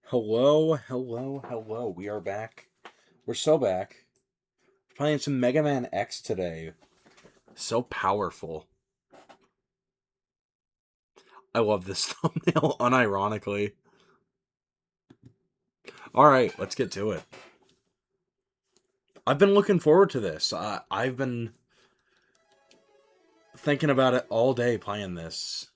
Hello, hello, hello. We are back. We're so back. Playing some Megaman X today. So powerful. I love this thumbnail, unironically. Alright, let's get to it. I've been looking forward to this. I've been thinking about it all day playing this.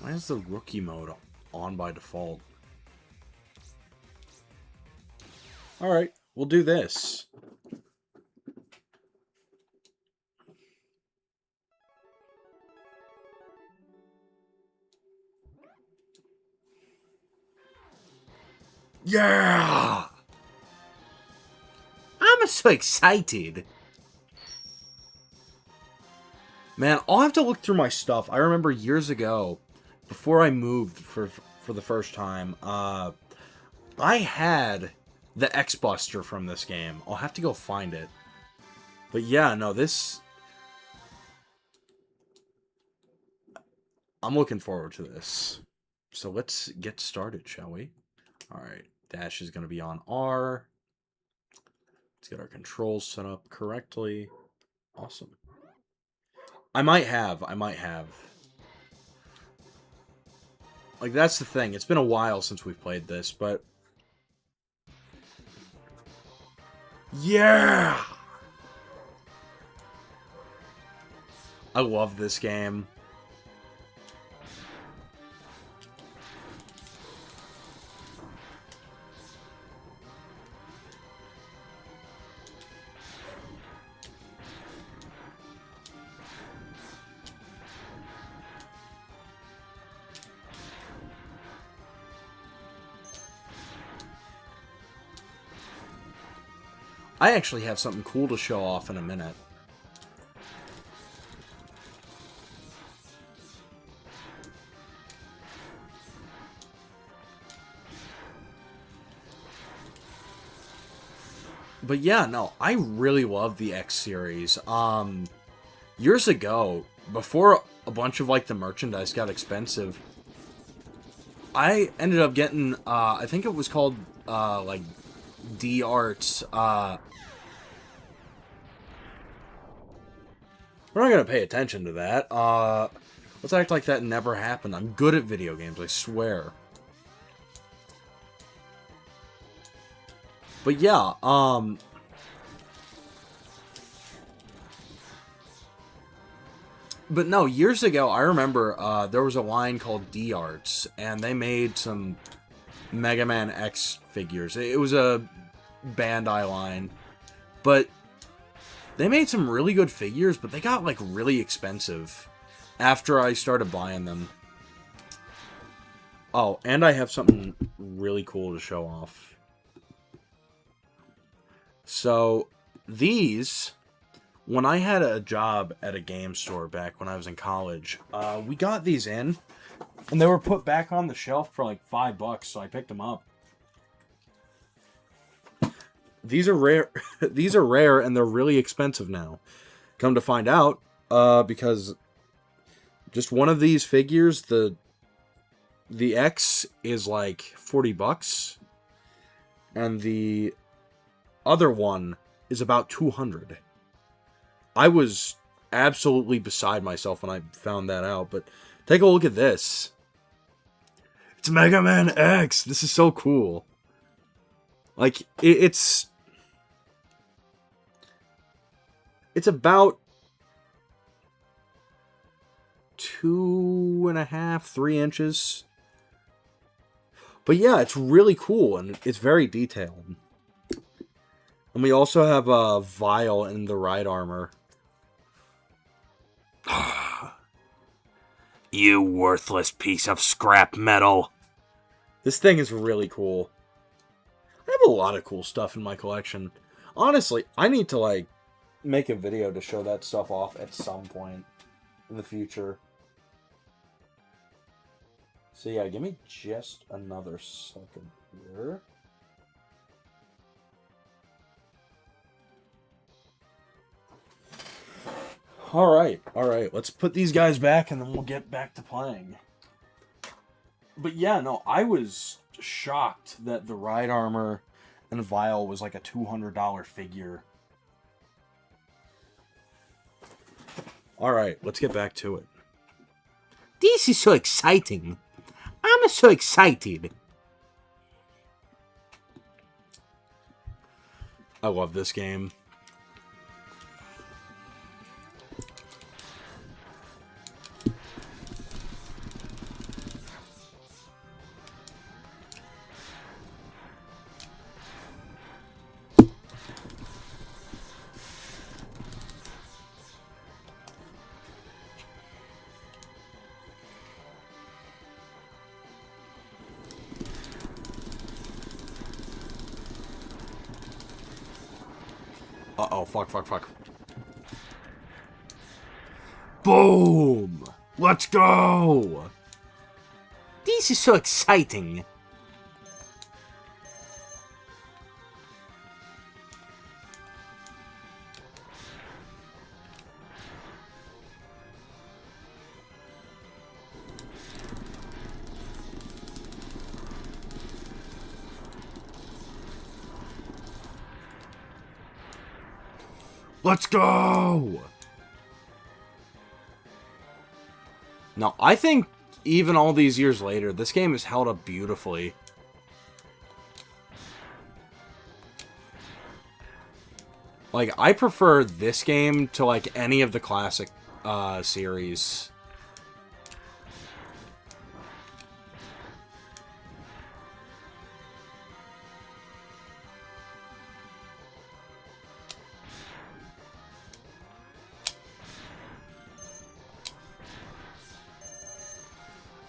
Why is the rookie mode on by default? Alright, we'll do this. Yeah! I'm so excited. Man, I'll have to look through my stuff. I remember years ago, before I moved for the first time, I had the X Buster from this game. I'll have to go find it. But yeah, no, this... I'm looking forward to this. So let's get started, shall we? Alright, dash is going to be on R. Let's get our controls set up correctly. Awesome. I might have. Like, that's the thing. It's been a while since we've played this, but... Yeah! I love this game. I actually have something cool to show off in a minute. But yeah, no, I really love the X series. Years ago, before a bunch of like the merchandise got expensive, I ended up getting I think it was called like D Arts. We're not gonna pay attention to that. Let's act like that never happened. I'm good at video games, I swear. But yeah, but no, years ago, I remember there was a line called D Arts, and they made some Megaman X figures. It was a Bandai line, but they made some really good figures, but they got like really expensive after I started buying them. Oh, and I have something really cool to show off. So, these, when I had a job at a game store back when I was in college, we got these in, and they were put back on the shelf for like $5, so I picked them up. These are rare. These are rare, and they're really expensive now. Come to find out, because just one of these figures, the X is like $40, and the other one is about 200. I was absolutely beside myself when I found that out, but take a look at this. It's Megaman X. This is so cool. Like, it's about 2.5, 3 inches. But yeah, it's really cool, and it's very detailed. And we also have a Vial in the ride armor. You worthless piece of scrap metal. This thing is really cool. I have a lot of cool stuff in my collection. Honestly, I need to, like, make a video to show that stuff off at some point in the future. So yeah, give me just another second here. Alright. Let's put these guys back and then we'll get back to playing. But yeah, no, I was shocked that the ride armor and vial was like a $200 figure. Alright, let's get back to it. This is so exciting. I'm so excited. I love this game. Uh-oh, fuck. Boom! Let's go! This is so exciting. Let's go! Now, I think even all these years later, this game has held up beautifully. Like, I prefer this game to, like, any of the classic series.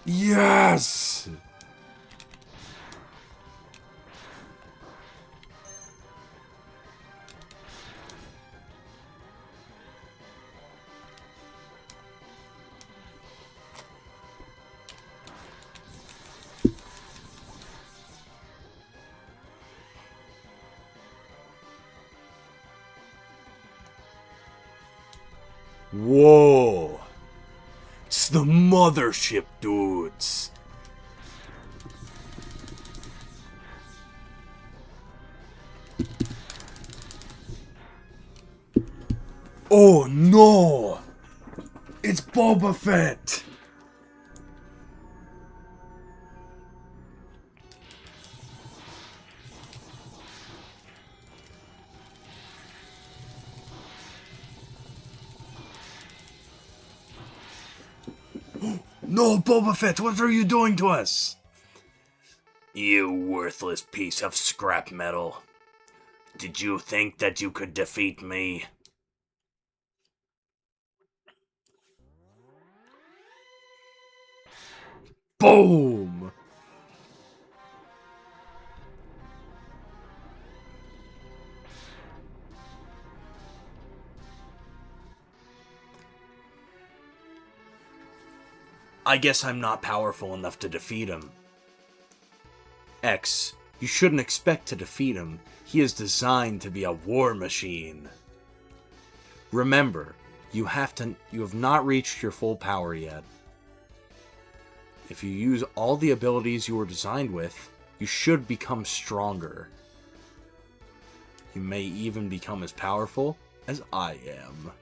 Yes! Whoa! It's the mothership, dudes! Oh no! It's Boba Fett! No, Boba Fett, what are you doing to us? You worthless piece of scrap metal. Did you think that you could defeat me? Boom! I guess I'm not powerful enough to defeat him. X, you shouldn't expect to defeat him. He is designed to be a war machine. Remember, you have not reached your full power yet. If you use all the abilities you were designed with, you should become stronger. You may even become as powerful as I am.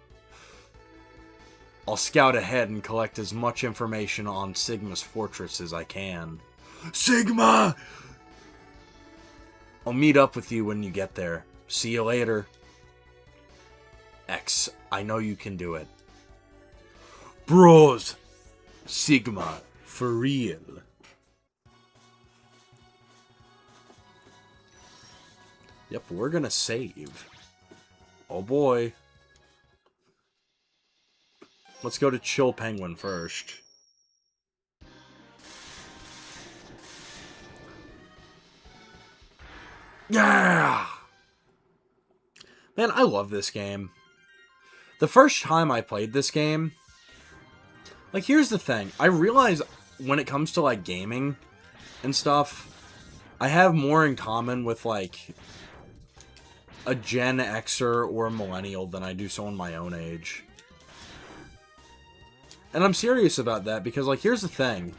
I'll scout ahead and collect as much information on Sigma's fortress as I can. Sigma! I'll meet up with you when you get there. See you later. X, I know you can do it. Bros! Sigma, for real. Yep, we're gonna save. Oh boy. Let's go to Chill Penguin first. Yeah! Man, I love this game. The first time I played this game, like, here's the thing. I realize when it comes to, like, gaming and stuff, I have more in common with, like, a Gen Xer or a millennial than I do someone my own age. And I'm serious about that because, like, here's the thing.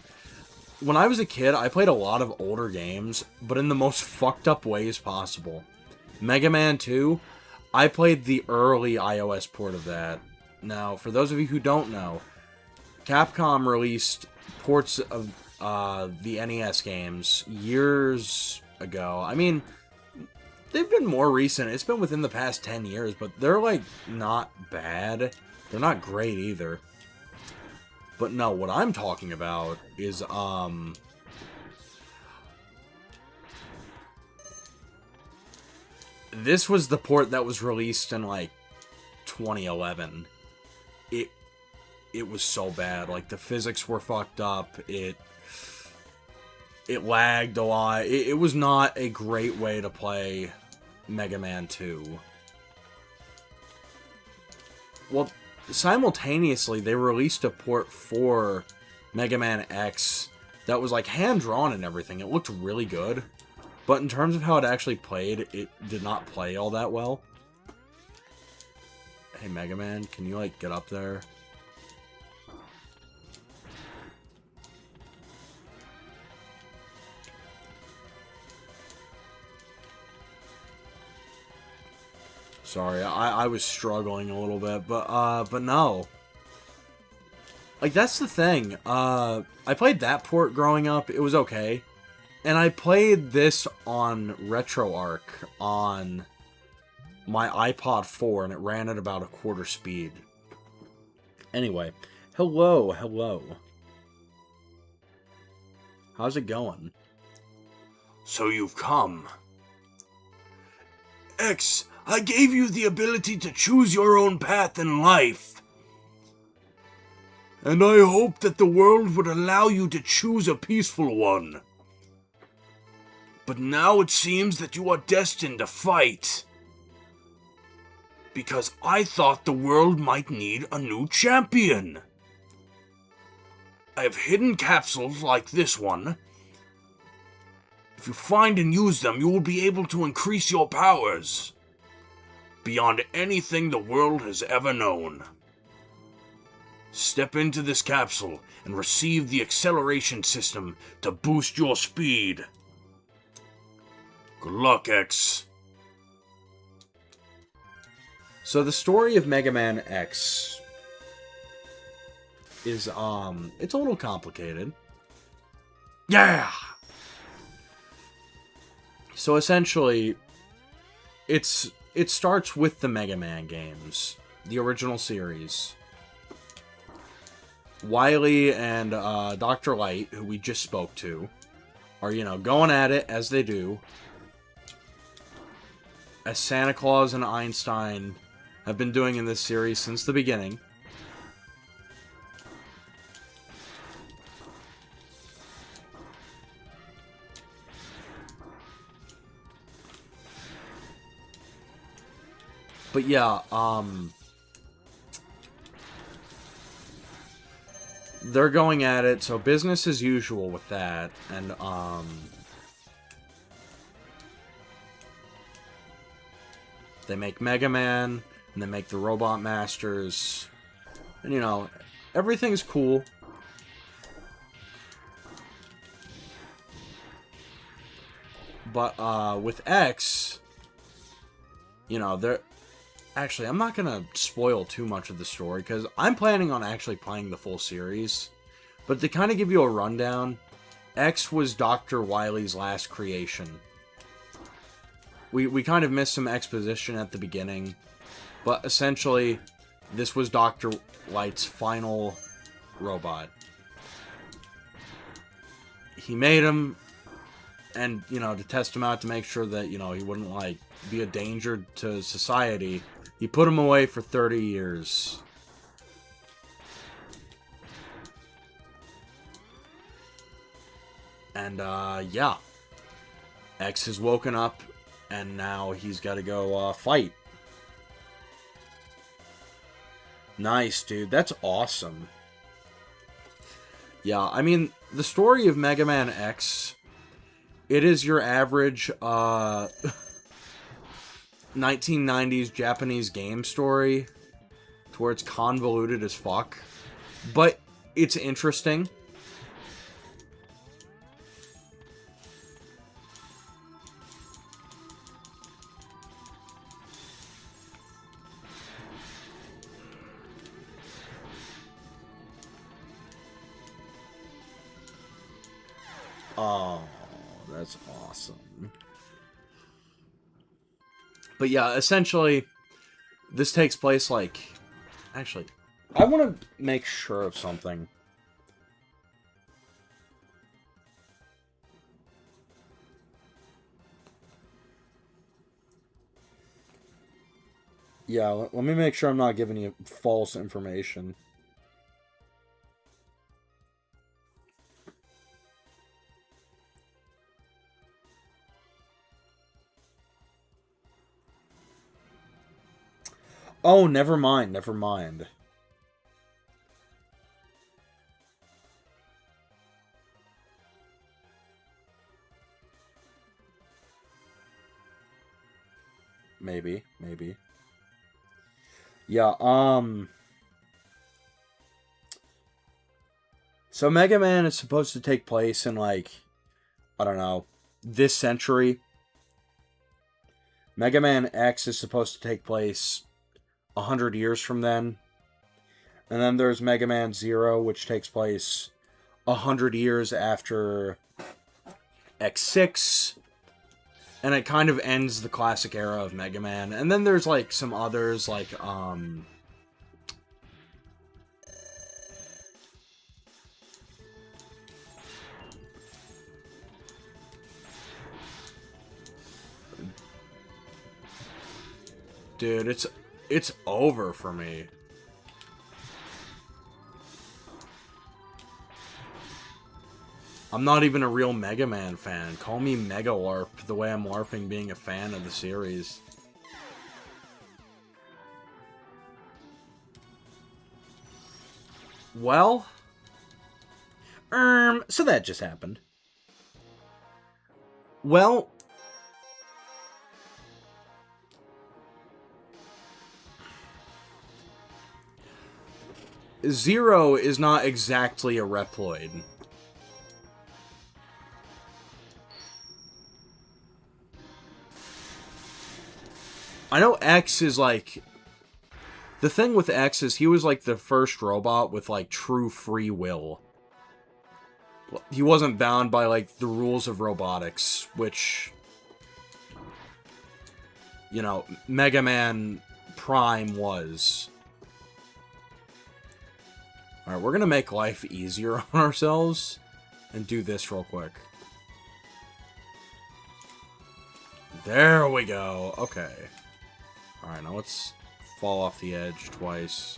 When I was a kid, I played a lot of older games, but in the most fucked up ways possible. Mega Man 2, I played the early iOS port of that. Now, for those of you who don't know, Capcom released ports of the NES games years ago. I mean, they've been more recent. It's been within the past 10 years, but they're, like, not bad. They're not great either. But no, what I'm talking about is, this was the port that was released in, like, 2011. It was so bad. Like, the physics were fucked up. It lagged a lot. It was not a great way to play Mega Man 2. Well, simultaneously, they released a port for Mega Man X that was, like, hand-drawn and everything. It looked really good. But in terms of how it actually played, it did not play all that well. Hey, Mega Man, can you, like, get up there? Sorry, I was struggling a little bit, but no. Like, that's the thing. I played that port growing up. It was okay. And I played this on RetroArch on my iPod 4, and it ran at about a quarter speed. Anyway, hello. How's it going? So you've come. X, I gave you the ability to choose your own path in life. And I hope that the world would allow you to choose a peaceful one. But now it seems that you are destined to fight. Because I thought the world might need a new champion. I have hidden capsules like this one. If you find and use them, you will be able to increase your powers beyond anything the world has ever known. Step into this capsule and receive the acceleration system to boost your speed. Good luck, X. So the story of Mega Man X is, it's a little complicated. Yeah! So essentially, it starts with the Mega Man games, the original series. Wily and Dr. Light, who we just spoke to, are, going at it as they do. As Santa Claus and Einstein have been doing in this series since the beginning. But yeah, they're going at it, so business as usual with that, and, they make Mega Man, and they make the Robot Masters, and, everything's cool. But, with X, they're... Actually, I'm not going to spoil too much of the story, because I'm planning on actually playing the full series. But to kind of give you a rundown, X was Dr. Wily's last creation. We kind of missed some exposition at the beginning, but essentially, this was Dr. Light's final robot. He made him, and, to test him out to make sure that, he wouldn't, like, be a danger to society. He put him away for 30 years. And, yeah. X has woken up, and now he's got to go, fight. Nice, dude. That's awesome. Yeah, I mean, the story of Mega Man X, it is your average, 1990s Japanese game story, to where it's convoluted as fuck. But it's interesting. Oh, that's awesome. But yeah, essentially, this takes place like... Actually, I want to make sure of something. Yeah, let me make sure I'm not giving you false information. Oh, never mind, never mind. Maybe. Yeah, so Mega Man is supposed to take place in, like, I don't know, this century. Mega Man X is supposed to take place 100 years from then. And then there's Mega Man Zero, which takes place 100 years after X6. And it kind of ends the classic era of Mega Man. And then there's, like, some others, like, dude, it's over for me. I'm not even a real Mega Man fan. Call me Mega LARP, the way I'm LARPing being a fan of the series. Well, so that just happened. Well, Zero is not exactly a Reploid. I know X is like... The thing with X is he was like the first robot with like true free will. He wasn't bound by like the rules of robotics, which... You know, Mega Man Prime was. Alright, we're gonna make life easier on ourselves and do this real quick. There we go. Okay. Alright, now let's fall off the edge twice.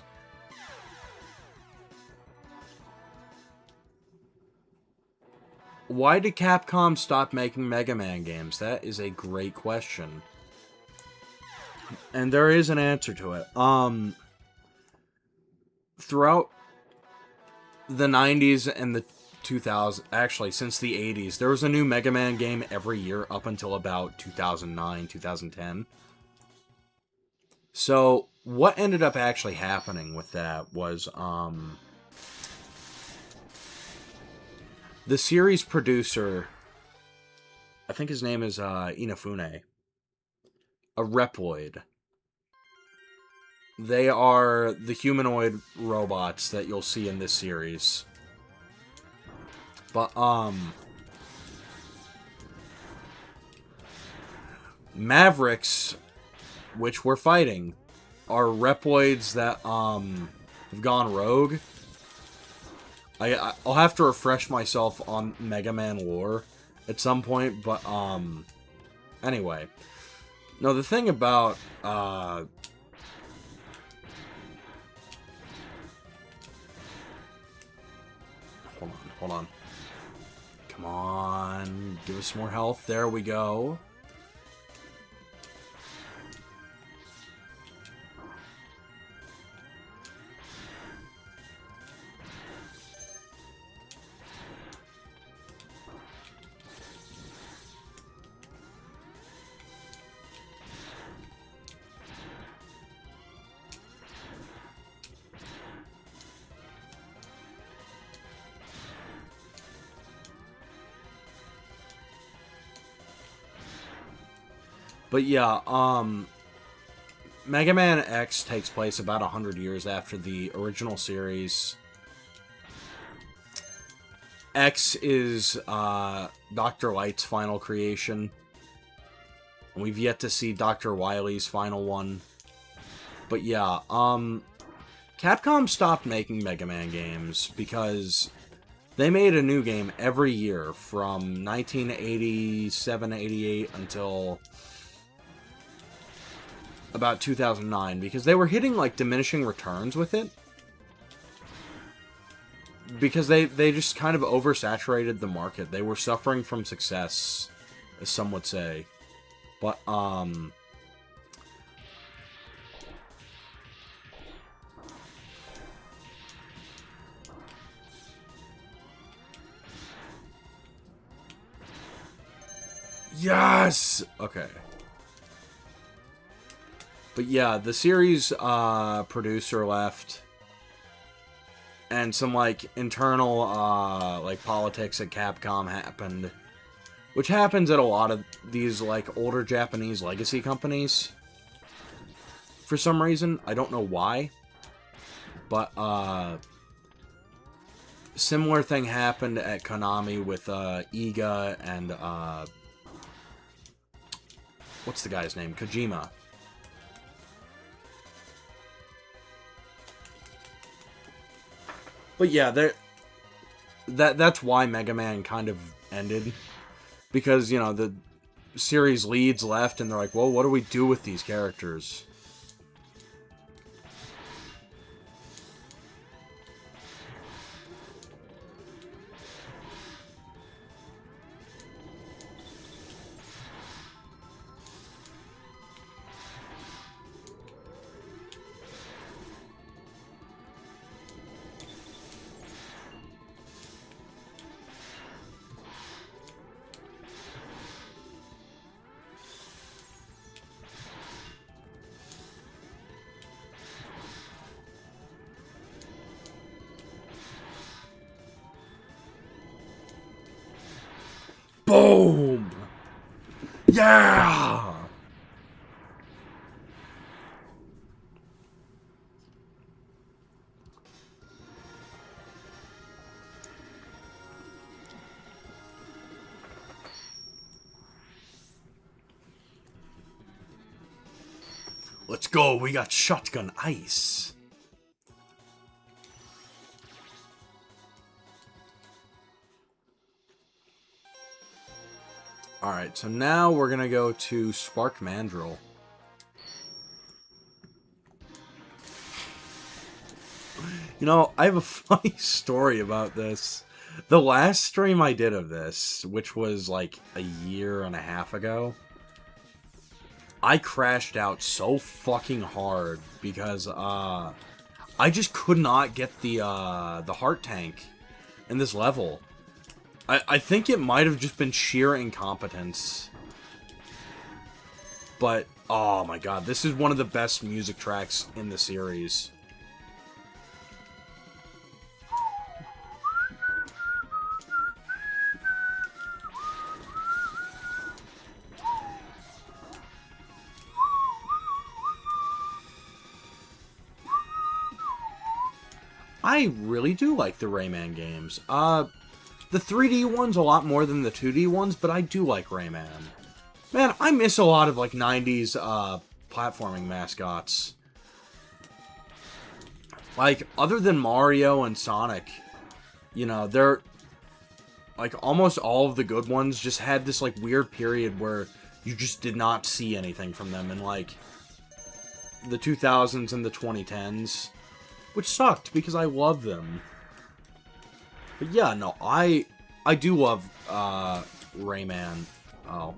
Why did Capcom stop making Mega Man games? That is a great question. And there is an answer to it. Throughout the 90s and the 2000s, actually since the 80s, there was a new Mega Man game every year up until about 2009, 2010. So, what ended up actually happening with that was, the series producer, I think his name is, Inafune, a Reploid. They are the humanoid robots that you'll see in this series. But, Mavericks, which we're fighting, are Reploids that, have gone rogue. I'll have to refresh myself on Mega Man lore at some point, but, anyway. No, the thing about, hold on. Come on, give us more health. There we go. But yeah, Mega Man X takes place about 100 years after the original series. X is Dr. Light's final creation. And we've yet to see Dr. Wily's final one. But yeah, Capcom stopped making Mega Man games because they made a new game every year from 1987-88 until about 2009 because they were hitting like diminishing returns with it. Because they just kind of oversaturated the market. They were suffering from success, as some would say. But, yes! Okay. But yeah, the series producer left. And some, like, internal, like, politics at Capcom happened. Which happens at a lot of these, like, older Japanese legacy companies. For some reason. I don't know why. But, similar thing happened at Konami with, Iga and, what's the guy's name? Kojima. But yeah, that's why Mega Man kind of ended. Because, you know, the series leads left and they're like, well, what do we do with these characters? Boom! Yeah! Let's go, we got Shotgun Ice. Alright, so now we're gonna go to Spark Mandrill. You know, I have a funny story about this. The last stream I did of this, which was like a year and a half ago, I crashed out so fucking hard because I just could not get the heart tank in this level. I think it might have just been sheer incompetence. But, oh my god, this is one of the best music tracks in the series. I really do like the Rayman games. The 3D ones a lot more than the 2D ones, but I do like Rayman. Man, I miss a lot of, like, 90s, platforming mascots. Like, other than Mario and Sonic, you know, they're... Like, almost all of the good ones just had this, like, weird period where you just did not see anything from them in, like, the 2000s and the 2010s. Which sucked, because I love them. But yeah, no, I do love, Rayman. Oh.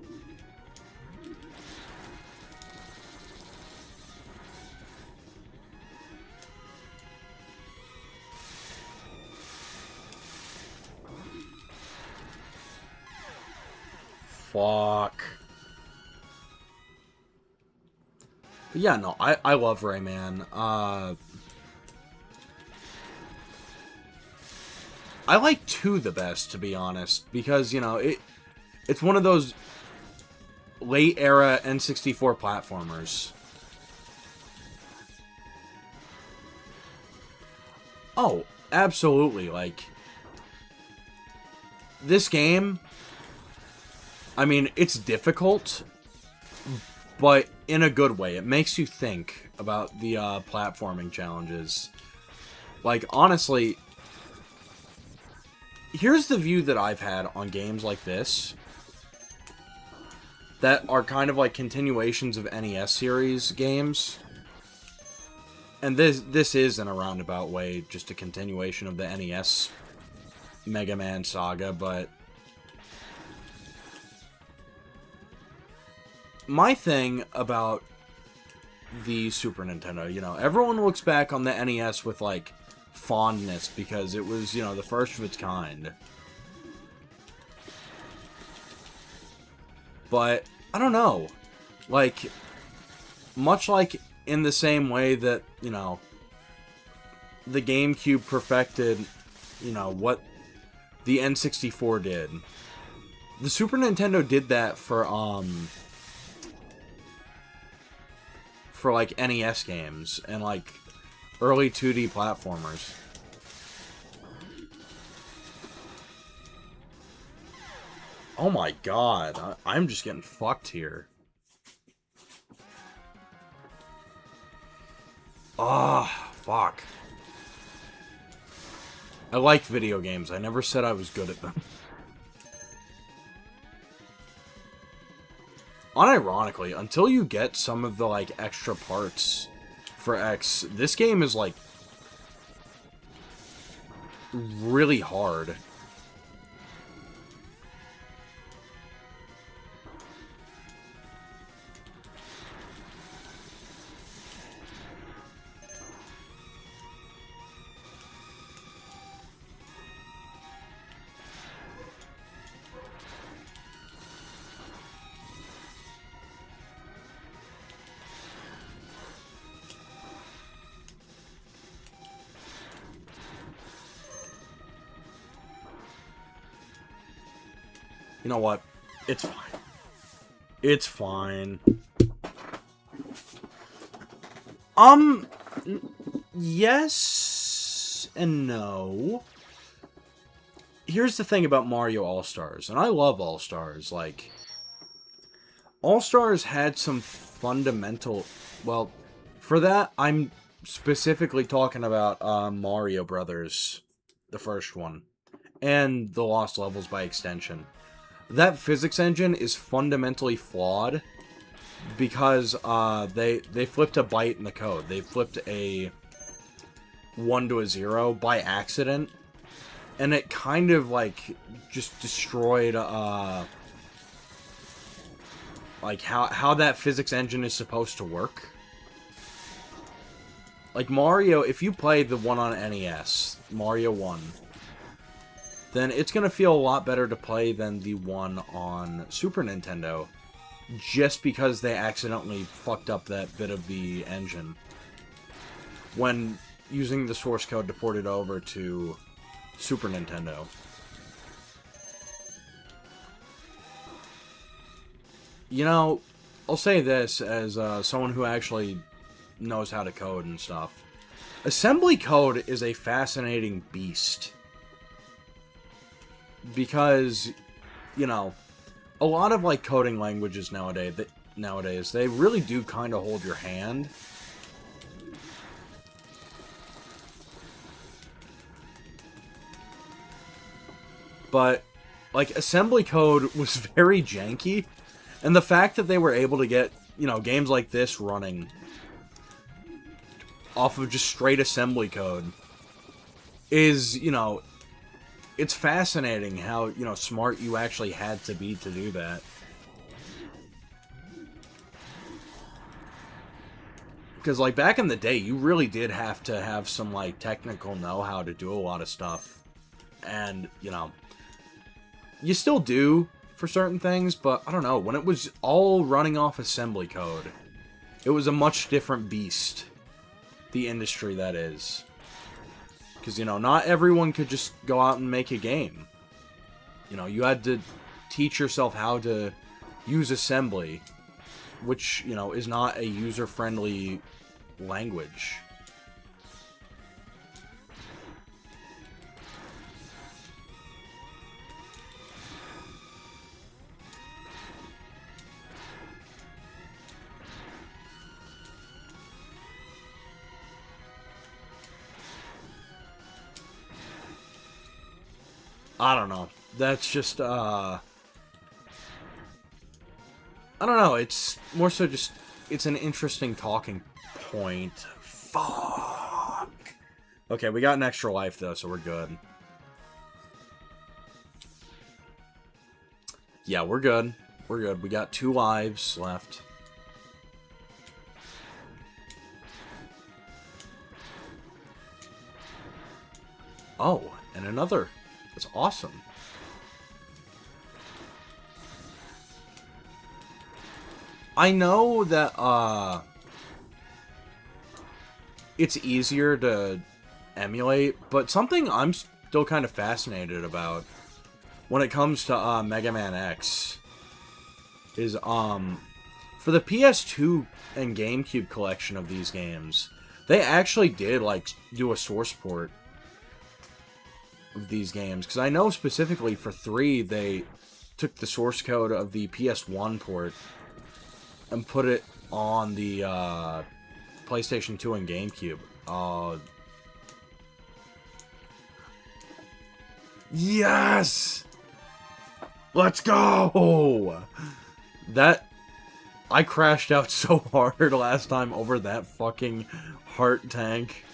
Fuck. But yeah, no, I love Rayman. I like 2 the best, to be honest, because, you know, it's one of those... late era N64 platformers. Oh, absolutely. Like, this game, I mean, it's difficult, but in a good way. It makes you think about the platforming challenges. Like, honestly, here's the view that I've had on games like this that are kind of like continuations of NES series games. And this is, in a roundabout way, just a continuation of the NES Mega Man saga, but my thing about the Super Nintendo, you know, everyone looks back on the NES with, like, fondness because it was, you know, the first of its kind. But, I don't know. Like, much like in the same way that, you know, the GameCube perfected, you know, what the N64 did. The Super Nintendo did that for like NES games and like early 2D platformers. Oh my god, I'm just getting fucked here. Ah, fuck. I like video games. I never said I was good at them. Unironically, until you get some of the, like, extra parts for X, this game is, like, really hard. You know what? It's fine. It's fine. Yes and no. Here's the thing about Mario All-Stars, and I love All-Stars. Like, All-Stars had some fundamental... Well, for that, I'm specifically talking about Mario Brothers, the first one, and the Lost Levels by extension. That physics engine is fundamentally flawed because they flipped a byte in the code. They flipped a 1 to a 0 by accident, and it kind of, like, just destroyed like how that physics engine is supposed to work. Like Mario, if you play the one on NES, Mario 1, then it's going to feel a lot better to play than the one on Super Nintendo, just because they accidentally fucked up that bit of the engine when using the source code to port it over to Super Nintendo. You know, I'll say this as someone who actually knows how to code and stuff. Assembly code is a fascinating beast. Because, you know, a lot of, like, coding languages nowadays, they really do kind of hold your hand. But, like, assembly code was very janky. And the fact that they were able to get, you know, games like this running off of just straight assembly code is, you know... It's fascinating how, you know, smart you actually had to be to do that. Because, like, back in the day, you really did have to have some, like, technical know-how to do a lot of stuff. And, you know, you still do for certain things, but, I don't know, when it was all running off assembly code, it was a much different beast. The industry, that is. Because, you know, not everyone could just go out and make a game. You know, you had to teach yourself how to use assembly, which, you know, is not a user-friendly language. I don't know. That's just, I don't know. It's more so just, it's an interesting talking point. Fuck. Okay, we got an extra life, though, so we're good. Yeah, we're good. We're good. We got 2 lives left. Oh, and another. That's awesome. I know that, it's easier to emulate, but something I'm still kind of fascinated about when it comes to, Mega Man X is, for the PS2 and GameCube collection of these games, they actually did, like, do a source port of these games, because I know specifically for 3, they took the source code of the PS1 port and put it on the PlayStation 2 and GameCube. Yes! Let's go! I crashed out so hard last time over that fucking heart tank.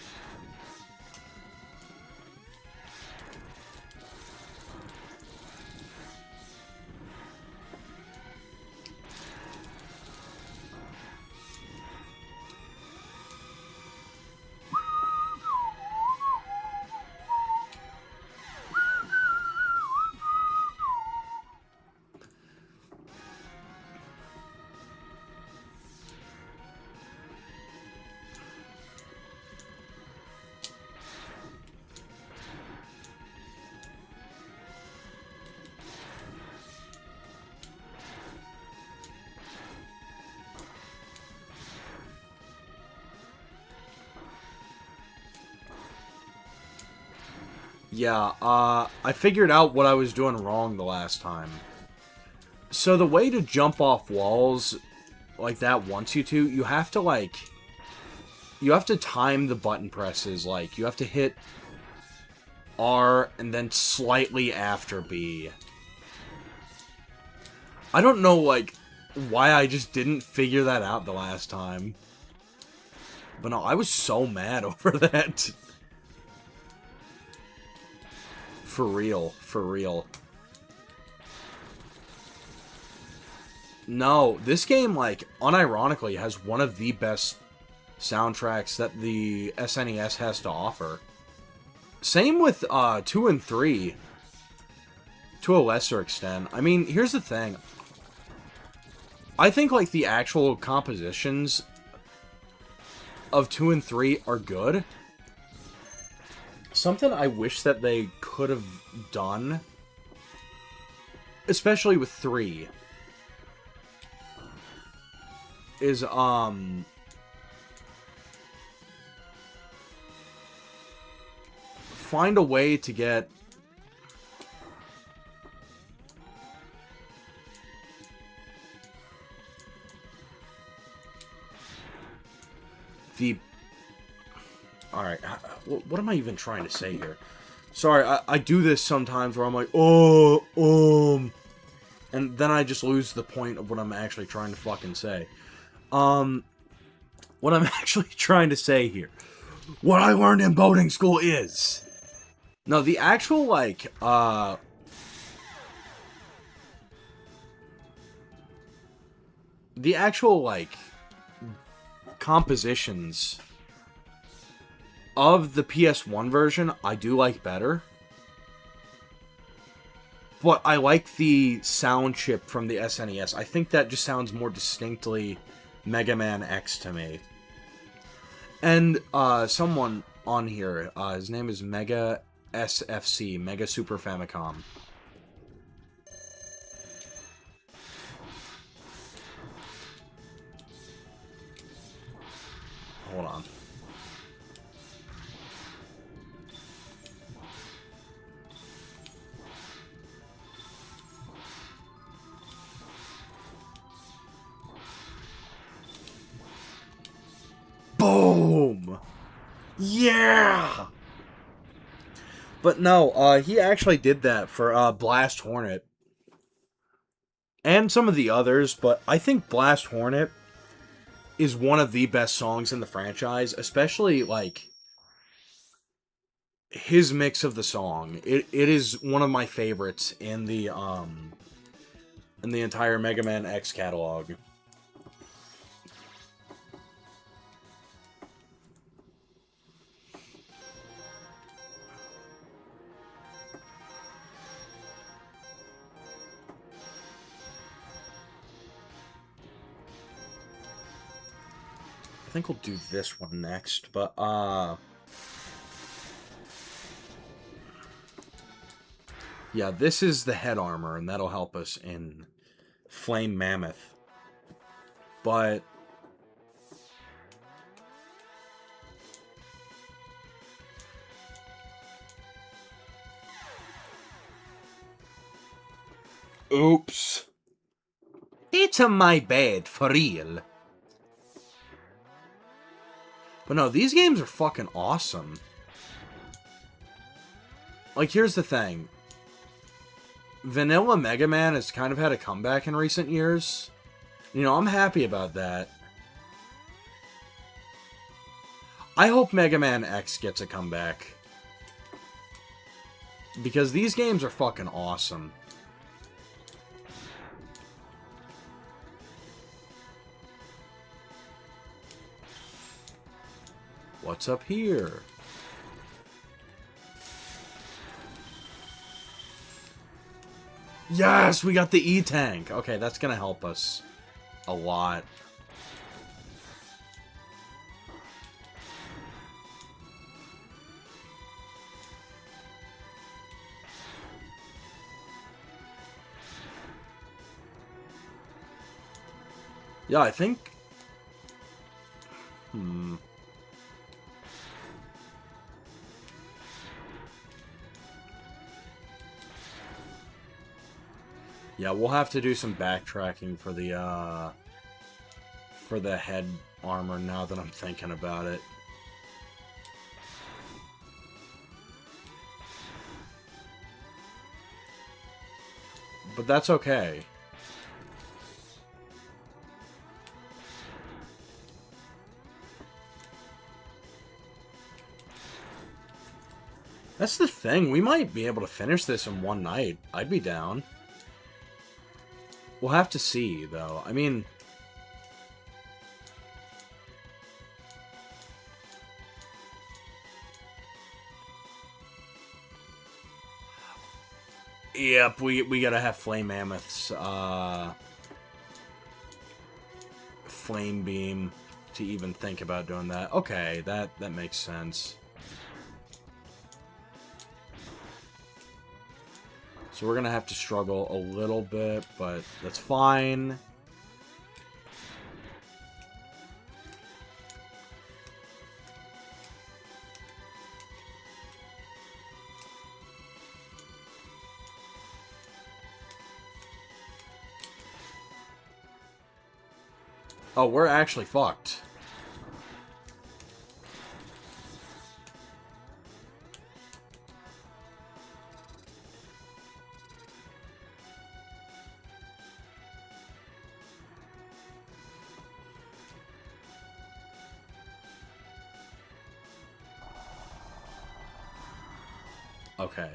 Yeah, I figured out what I was doing wrong the last time. So the way to jump off walls like that wants you to, you have to, like, you have to time the button presses, like, you have to hit R and then slightly after B. I don't know, like, why I just didn't figure that out the last time. But no, I was so mad over that. For real, for real. No, this game, like, unironically, has one of the best soundtracks that the SNES has to offer. Same with 2 and 3, to a lesser extent. I mean, here's the thing. I think, like, the actual compositions of 2 and 3 are good. Something I wish that they could have done, especially with 3, is, find a way to get the... Alright, what am I even trying to say here? Sorry, I do this sometimes where I'm like, and then I just lose the point of what I'm actually trying to fucking say. What I'm actually trying to say here, what I learned in boating school is, no, the actual, like, compositions of the PS1 version, I do like better. But I like the sound chip from the SNES. I think that just sounds more distinctly Mega Man X to me. And someone on here, his name is Mega SFC, Mega Super Famicom. Boom. Yeah! But no, he actually did that for Blast Hornet. And some of the others, but I think Blast Hornet is one of the best songs in the franchise, especially, like, his mix of the song. It is one of my favorites in the entire Megaman X catalog. I think we'll do this one next, but yeah, this is the head armor, and that'll help us in Flame Mammoth. But oops. It's my bad, for real. But no, these games are fucking awesome. Like, here's the thing. Vanilla Mega Man has kind of had a comeback in recent years. You know, I'm happy about that. I hope Mega Man X gets a comeback. Because these games are fucking awesome. What's up here? Yes, we got the E-Tank. Okay, that's gonna help us a lot. Yeah, I think... Yeah, we'll have to do some backtracking for the head armor now that I'm thinking about it. But that's okay. That's the thing. We might be able to finish this in one night. I'd be down. We'll have to see, though. I mean... Yep, we gotta have Flame Mammoth's, Flame Beam to even think about doing that. Okay, that makes sense. So we're gonna have to struggle a little bit, but that's fine. Oh, we're actually fucked. Okay.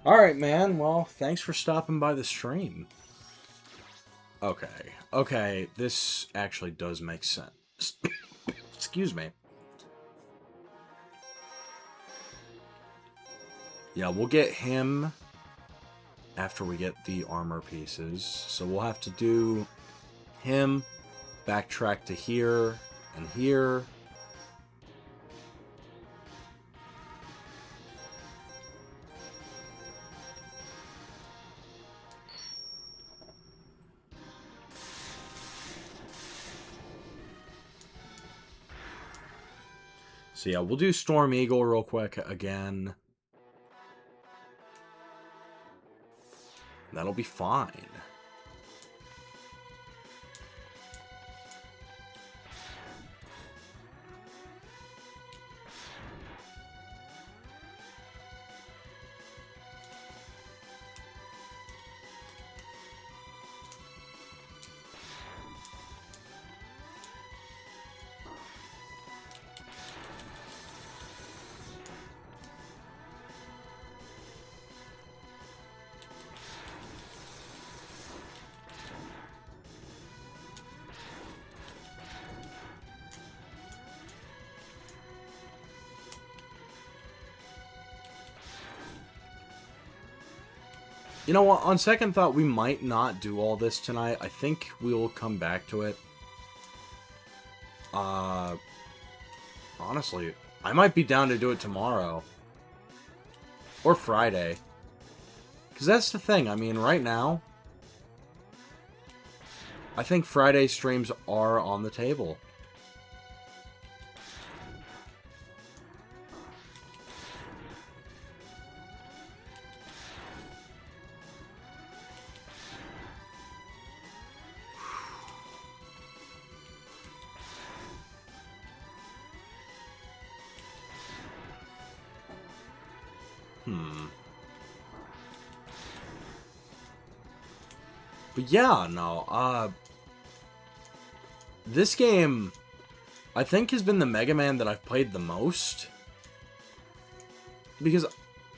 Alright, man. Well, thanks for stopping by the stream. Okay. Okay, this actually does make sense. Excuse me. Yeah, we'll get him after we get the armor pieces. So we'll have to do him, backtrack to here and here. So yeah, we'll do Storm Eagle real quick again. That'll be fine. You know what, on second thought, we might not do all this tonight. I think we'll come back to it. Honestly, I might be down to do it tomorrow. Or Friday. Because that's the thing, I mean, right now, I think Friday streams are on the table. But yeah, no, this game, I think, has been the Mega Man that I've played the most. Because,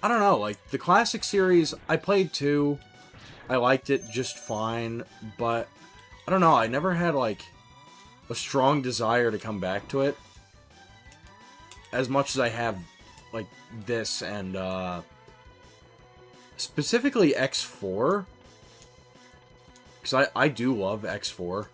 I don't know, like, the classic series, I played too. I liked it just fine, but, I don't know, I never had, like, a strong desire to come back to it. As much as I have, like, this and, specifically X4. Because I do love X4.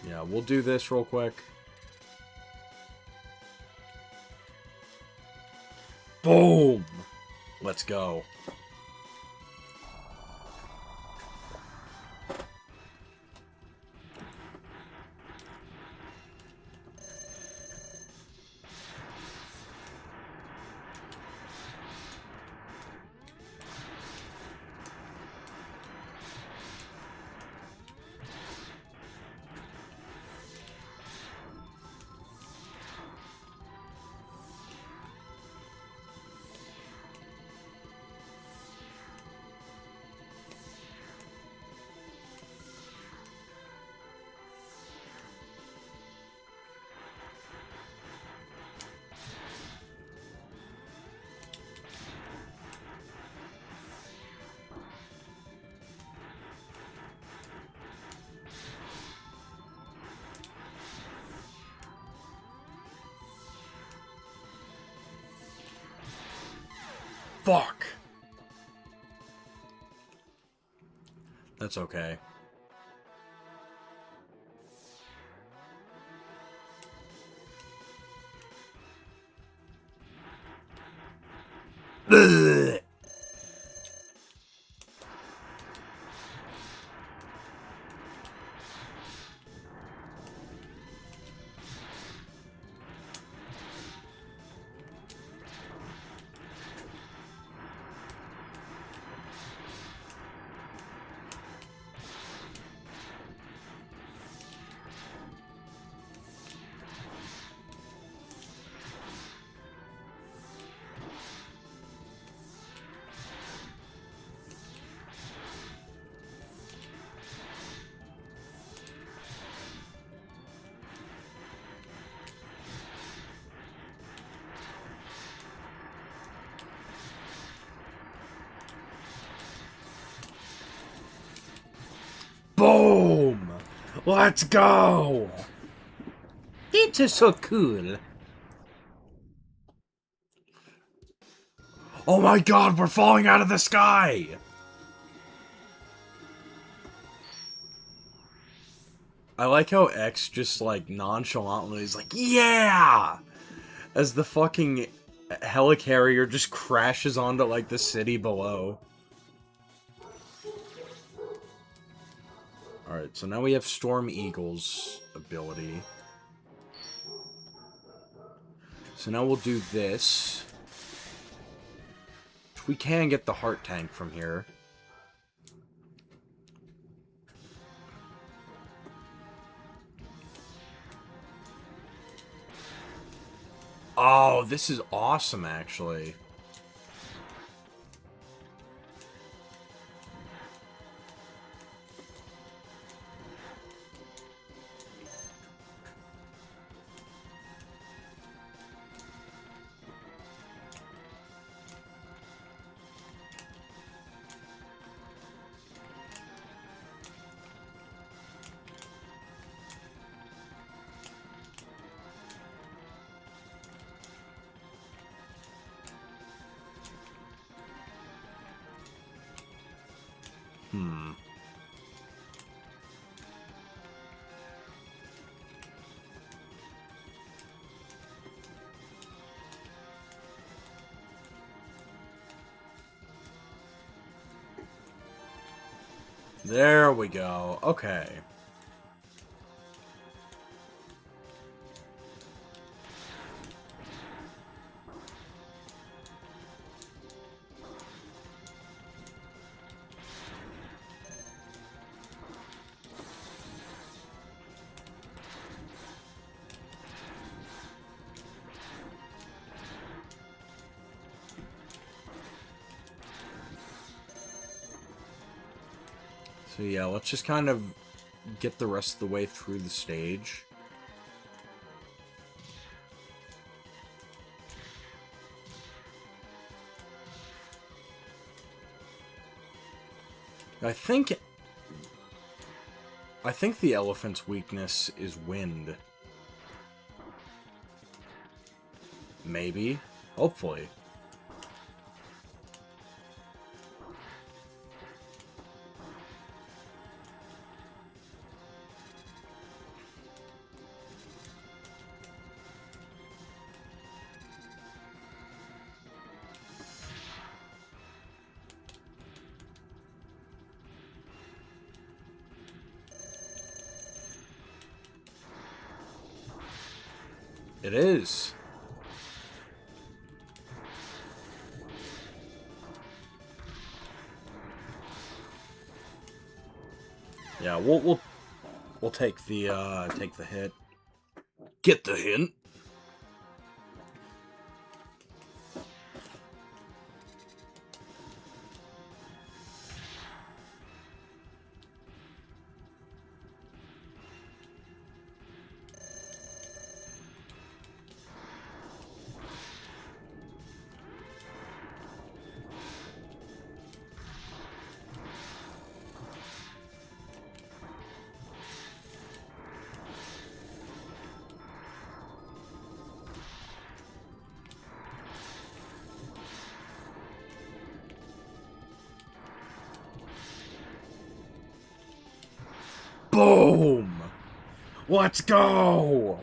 Yeah, we'll do this real quick. Boom! Let's go. Fuck! That's okay. Ugh. Boom! Let's go! It's That is so cool. Oh my god, we're falling out of the sky! I like how X just, like, nonchalantly is like, yeah! As the fucking helicarrier just crashes onto, like, the city below. Alright, so now we have Storm Eagle's ability. So now we'll do this. We can get the heart tank from here. Oh, this is awesome, actually. There we go. Okay. So yeah, let's just kind of get the rest of the way through the stage. I think the elephant's weakness is wind. Maybe. Hopefully. It is. Yeah, we'll take the hit. Get the hint? Boom! Let's go!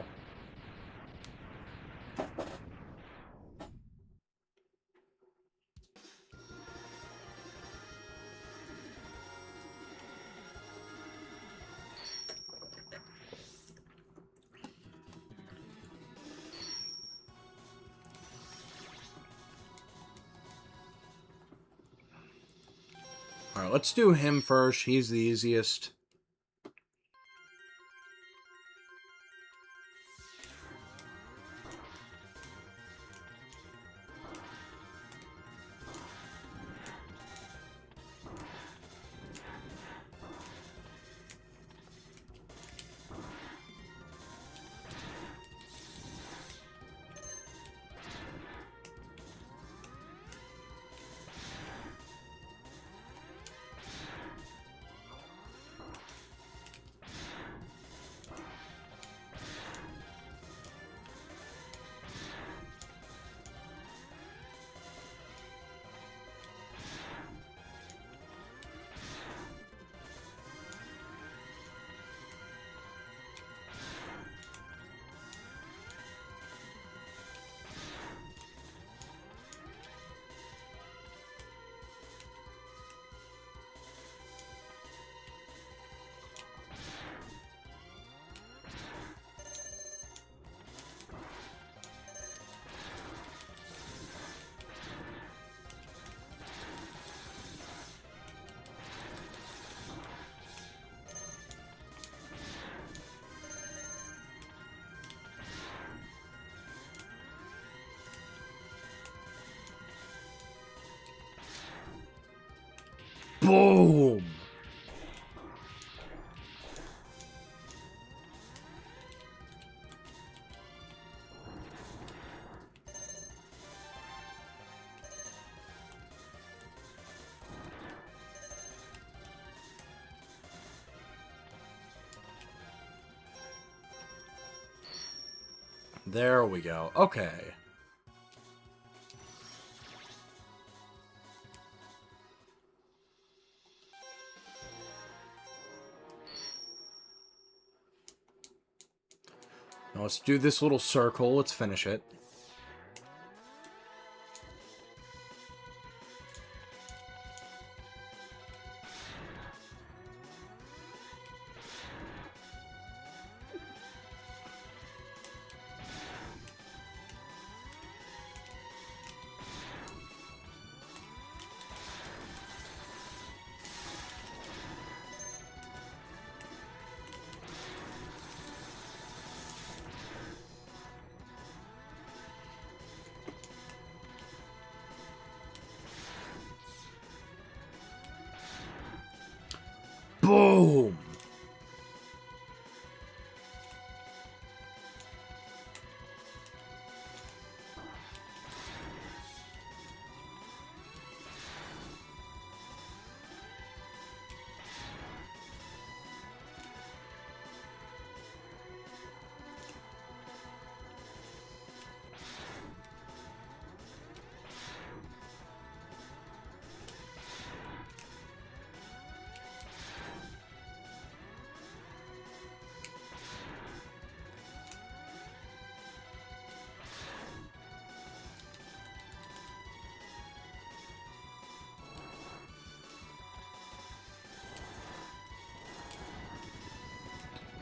Alright, let's do him first. He's the easiest. Boom! There we go. Okay. Now let's do this little circle. Let's finish it. Boom!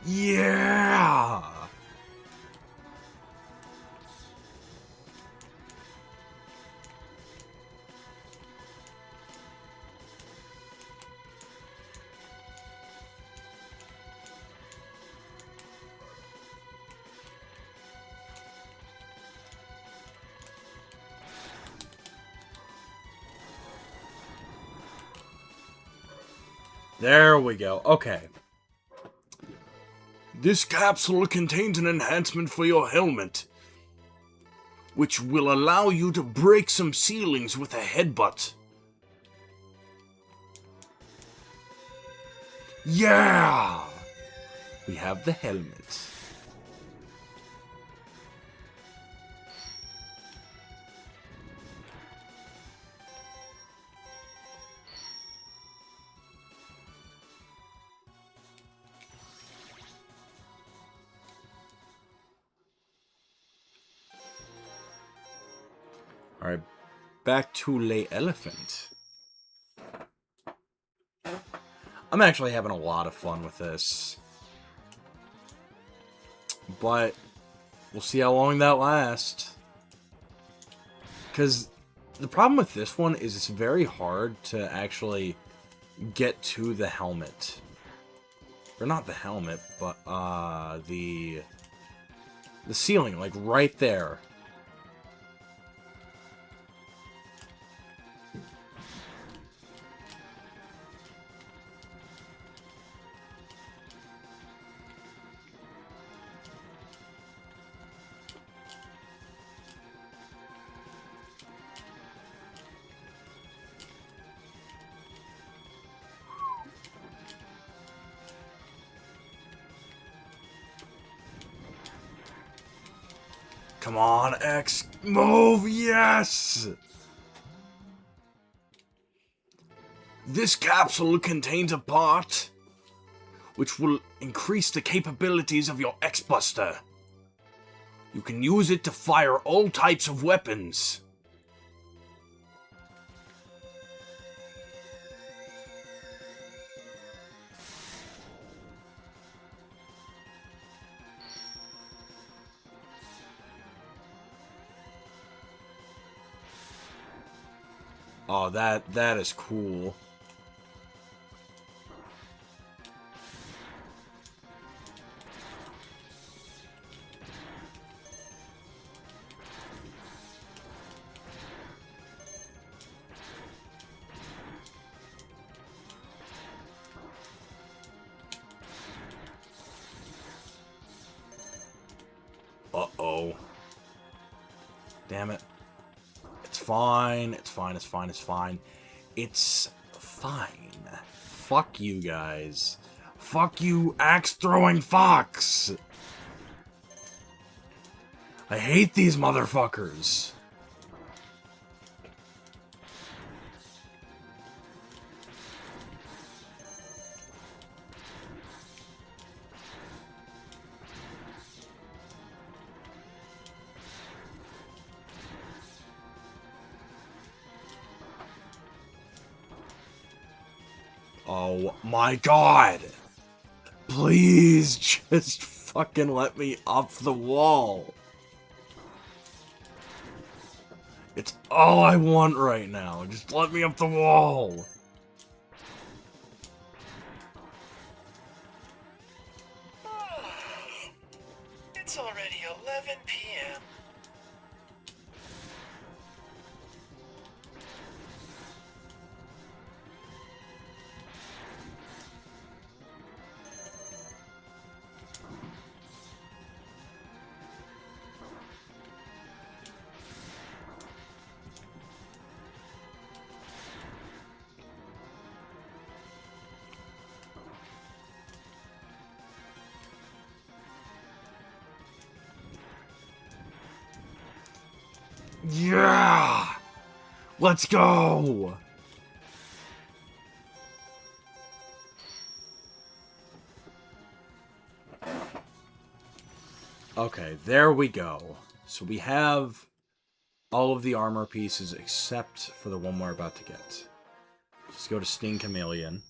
Yeah! There we go. Okay. This capsule contains an enhancement for your helmet, which will allow you to break some ceilings with a headbutt. Yeah! We have the helmet. Alright, back to Le Elephant. I'm actually having a lot of fun with this. But we'll see how long that lasts. Because the problem with this one is it's very hard to actually get to the helmet. Or not the helmet, but the ceiling, like right there. Come on, X. Move, yes! This capsule contains a part which will increase the capabilities of your X-Buster. You can use it to fire all types of weapons. Oh, that is cool. Damn it. It's fine. It's fine. It's fine. It's fine. It's fine. Fuck you guys. Fuck you, axe-throwing fox! I hate these motherfuckers. Oh my god! Please just fucking let me up the wall. It's all I want right now. Just let me up the wall. It's already 11 p.m. Yeah! Let's go! Okay, there we go. So we have all of the armor pieces except for the one we're about to get. Let's go to Sting Chameleon.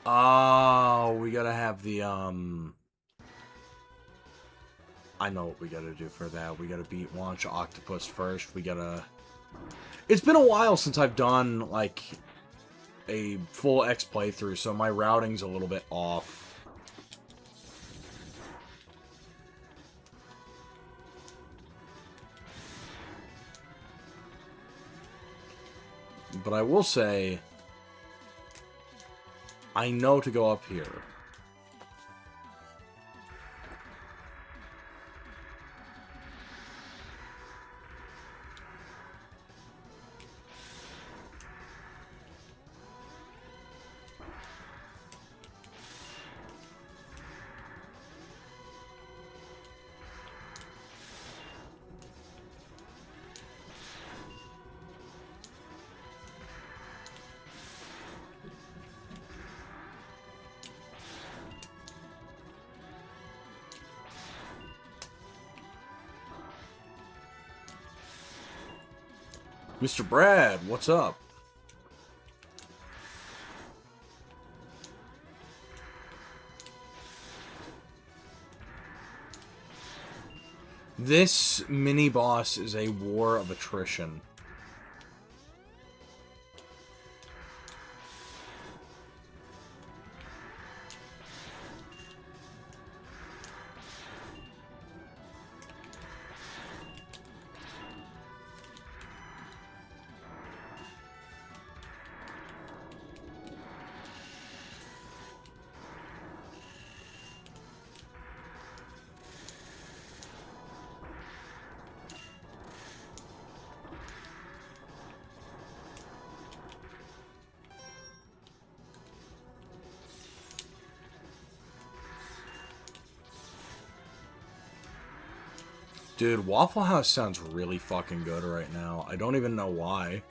Oh, we gotta have the, I know what we gotta do for that. We gotta beat Launch Octopus first. We gotta... It's been a while since I've done, like, a full X playthrough, so my routing's a little bit off. But I will say, I know to go up here. Mr. Brad, what's up? This mini-boss is a war of attrition. Dude, Waffle House sounds really fucking good right now. I don't even know why.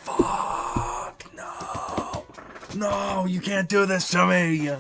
Fuck, no. No, you can't do this to me.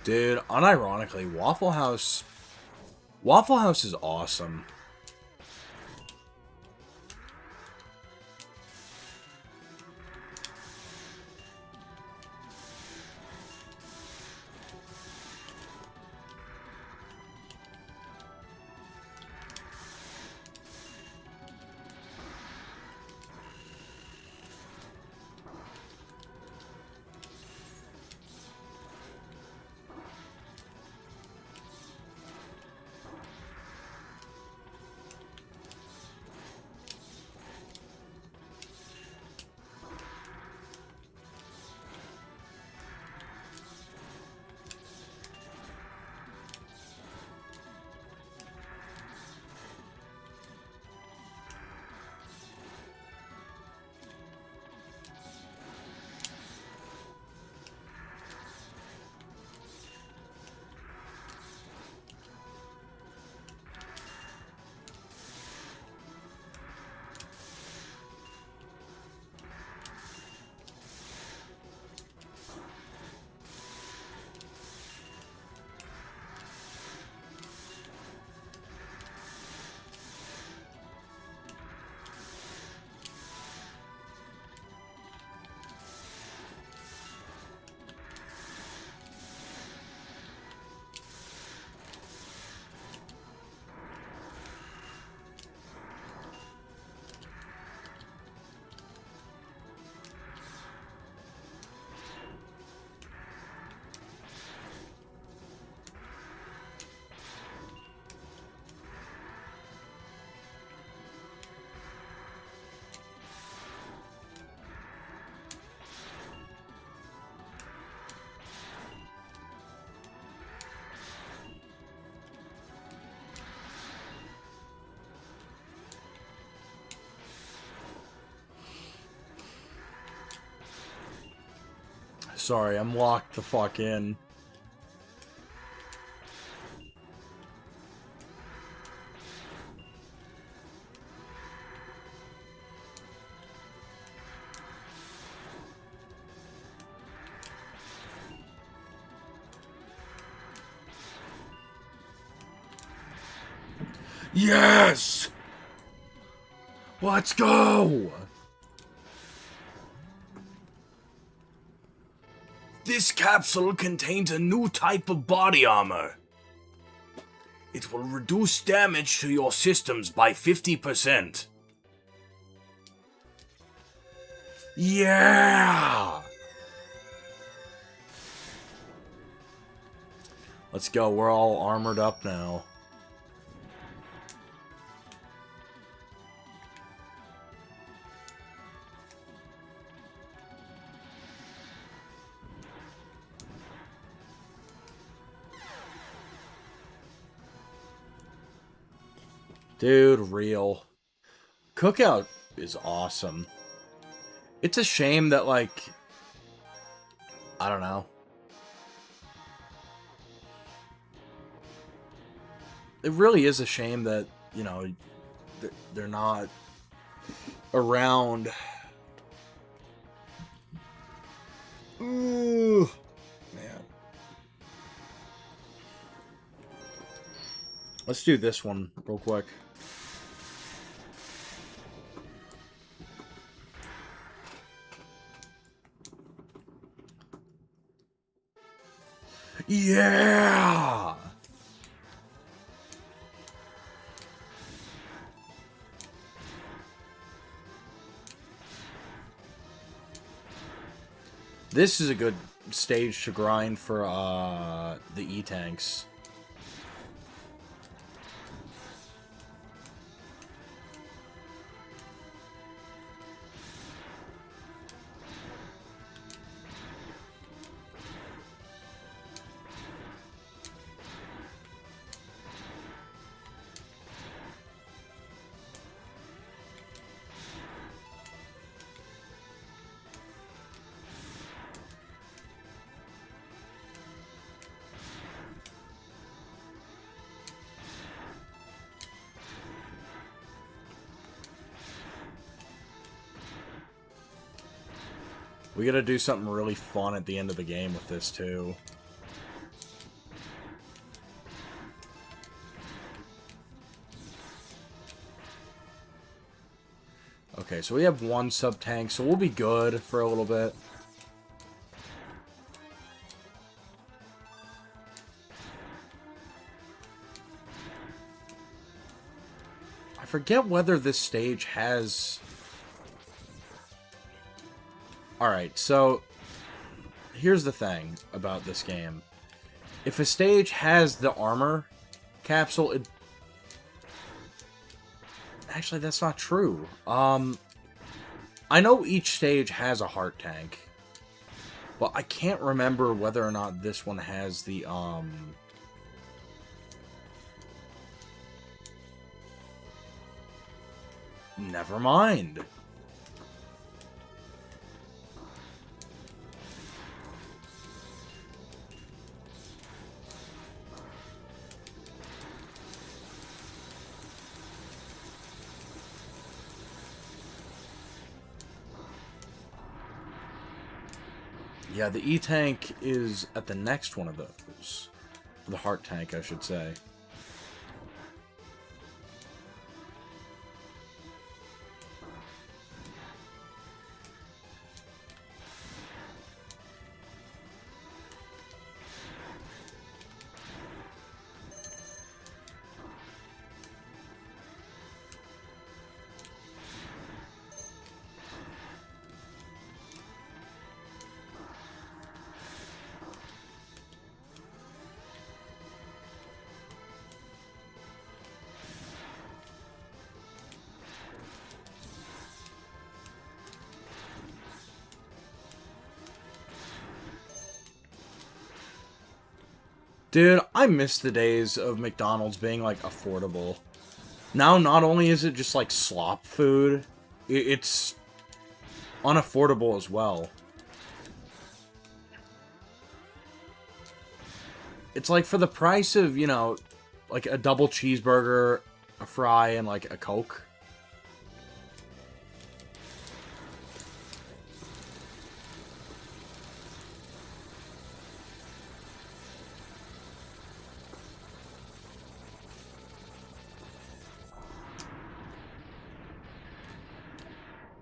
Dude, unironically, Waffle House is awesome. Sorry, I'm locked the fuck in. Yes! Let's go! This capsule contains a new type of body armor. It will reduce damage to your systems by 50%. Yeah! Let's go, we're all armored up now. Dude, real. Cookout is awesome. It's a shame that, like, I don't know. It really is a shame that, you know, they're not around. Ooh, man. Let's do this one real quick. Yeah! This is a good stage to grind for the E-Tanks. We gotta do something really fun at the end of the game with this, too. Okay, so we have one sub-tank, so we'll be good for a little bit. I forget whether this stage has... Alright, so here's the thing about this game. If a stage has the armor capsule, it... Actually, that's not true. I know each stage has a heart tank, but I can't remember whether or not this one has the, Never mind. Yeah, the E-Tank is at the next one of those. The heart tank, I should say. Dude, I miss the days of McDonald's being, like, affordable. Now, not only is it just, like, slop food, it's unaffordable as well. It's like, for the price of, you know, like, a double cheeseburger, a fry, and, like, a Coke.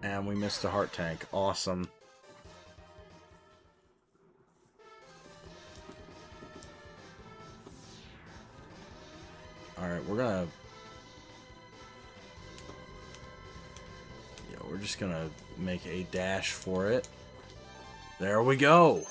And we missed the heart tank. Awesome. Alright, we're gonna... Yeah, we're just gonna make a dash for it. There we go!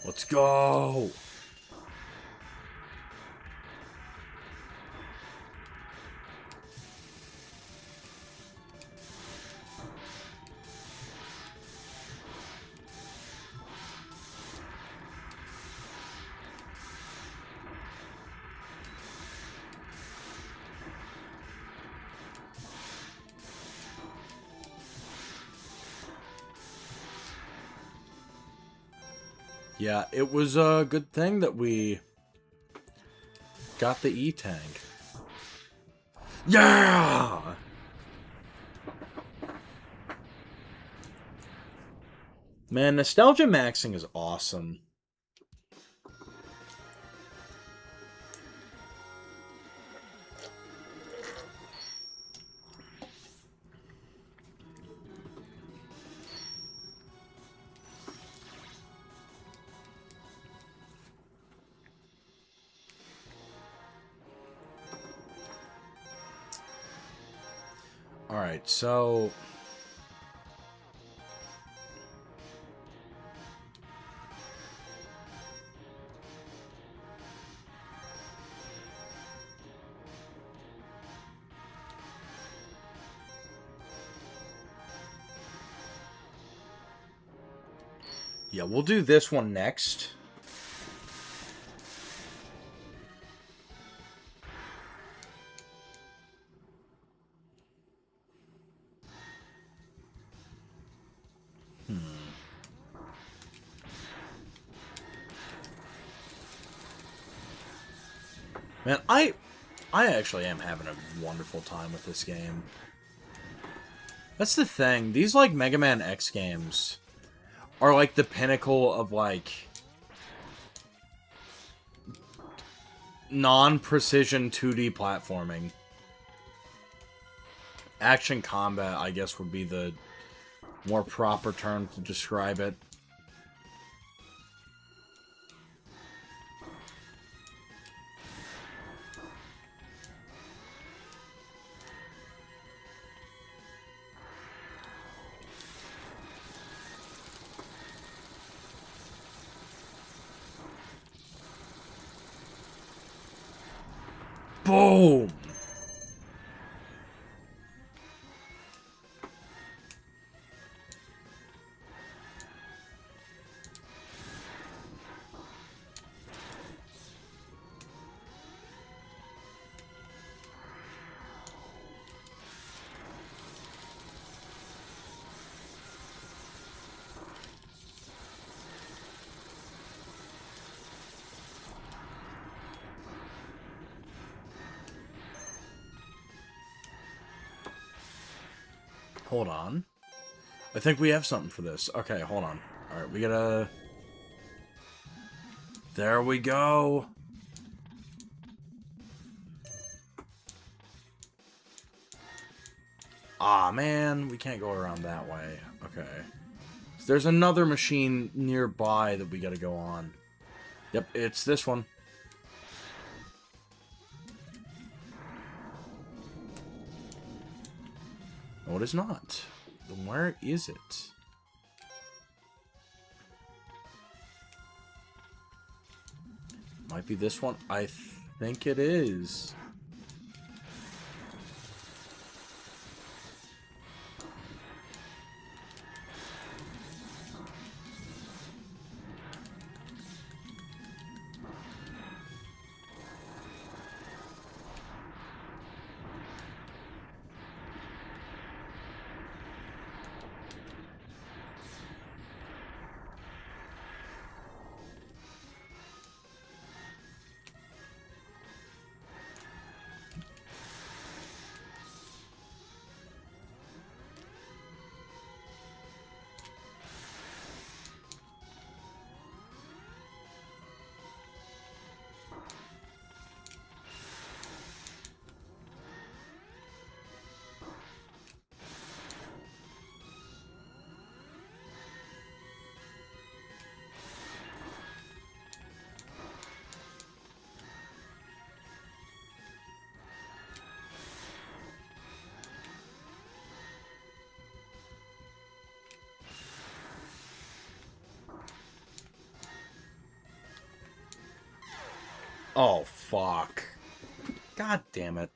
Let's go! Yeah, it was a good thing that we got the E-Tank. Yeah! Man, nostalgia maxing is awesome. Alright, so... yeah, we'll do this one next. Man, I actually am having a wonderful time with this game. That's the thing. These, like, Megaman X games are, like, the pinnacle of, like, non-precision 2D platforming. Action combat, I guess, would be the more proper term to describe it. Boom! Hold on. I think we have something for this. Okay, hold on. Alright, we gotta... There we go! Aw, man. We can't go around that way. Okay. So there's another machine nearby that we gotta go on. Yep, it's this one. No, it is not. Then where is it? Might be this one. I think it is. Oh, fuck. God damn it.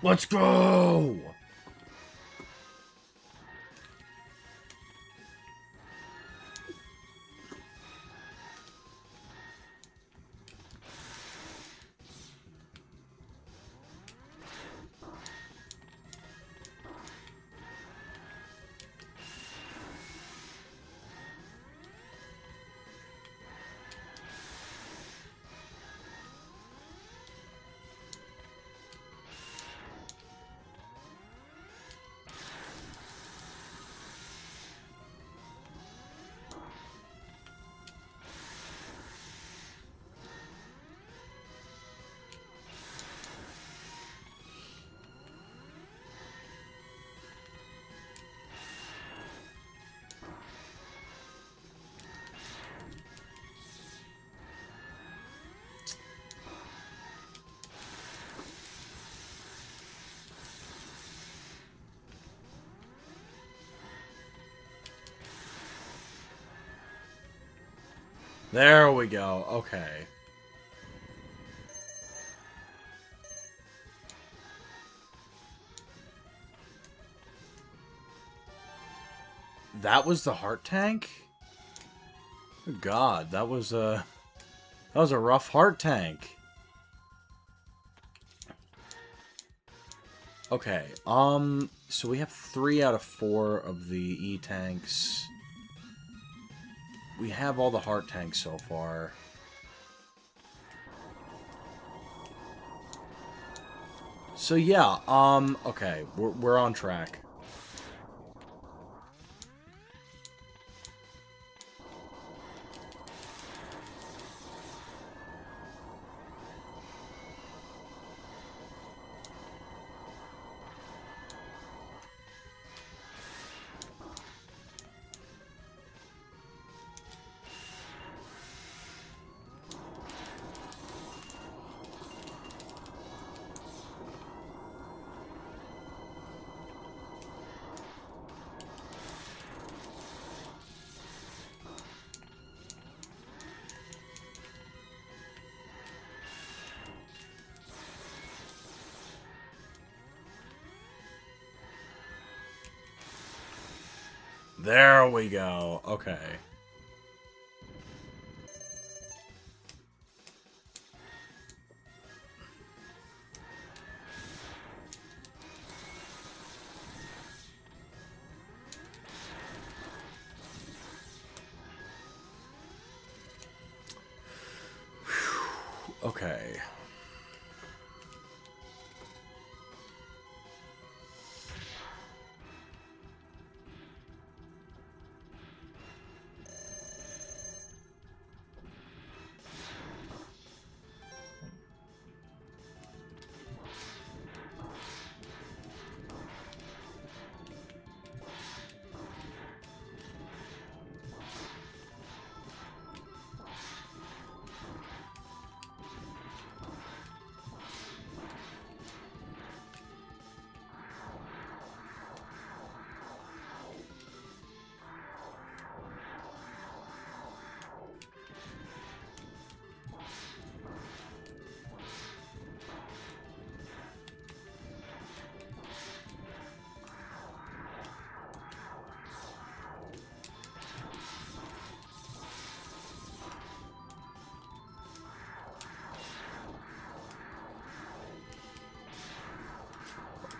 Let's go! There we go. Okay. That was the heart tank? Good God, that was a rough heart tank. Okay, so we have 3 out of 4 of the E-tanks. We have all the heart tanks so far. So yeah, okay, we're on track. There we go. Okay. Okay.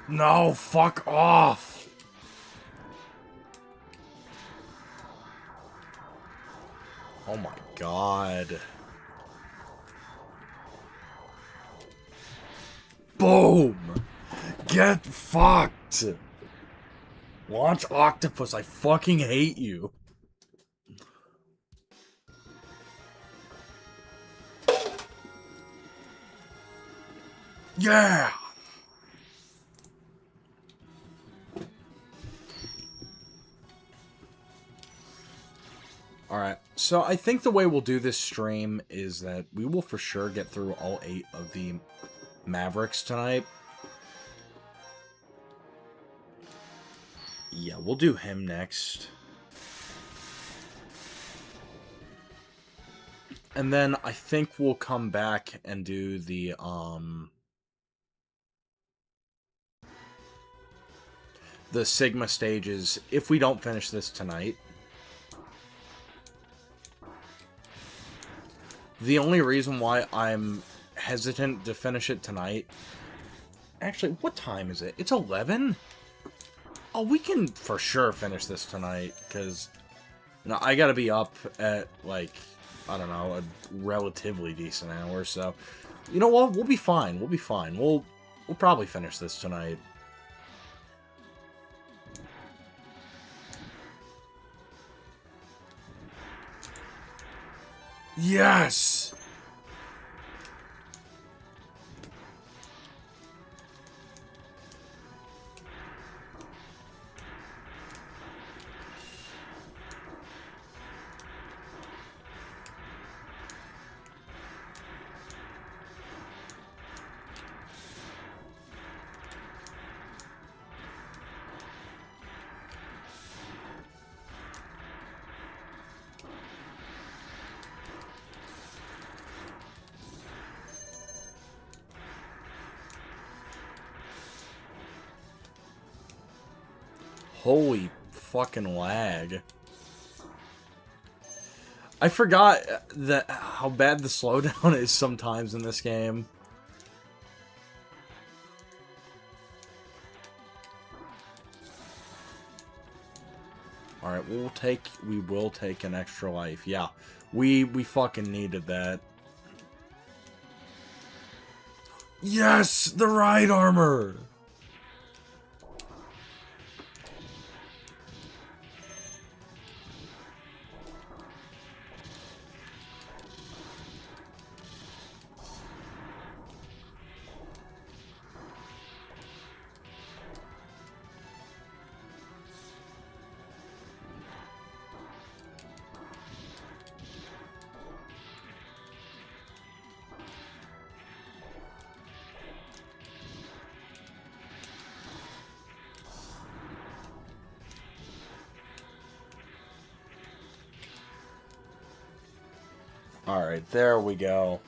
No, fuck off! Oh my God. Boom! Get fucked! Launch Octopus, I fucking hate you. Yeah! Alright, so I think the way we'll do this stream is that we will for sure get through all 8 of the Mavericks tonight. Yeah, we'll do him next. And then I think we'll come back and do the, the Sigma stages if we don't finish this tonight. The only reason why I'm hesitant to finish it tonight... Actually, what time is it? It's 11? Oh, we can for sure finish this tonight, because... No, I gotta be up at, like, I don't know, a relatively decent hour, so... You know what? We'll be fine. We'll be fine. We'll probably finish this tonight. Yes! Holy fucking lag. I forgot that how bad the slowdown is sometimes in this game. Alright, we will take an extra life. Yeah, we fucking needed that. Yes! The ride armor! Alright, there we go.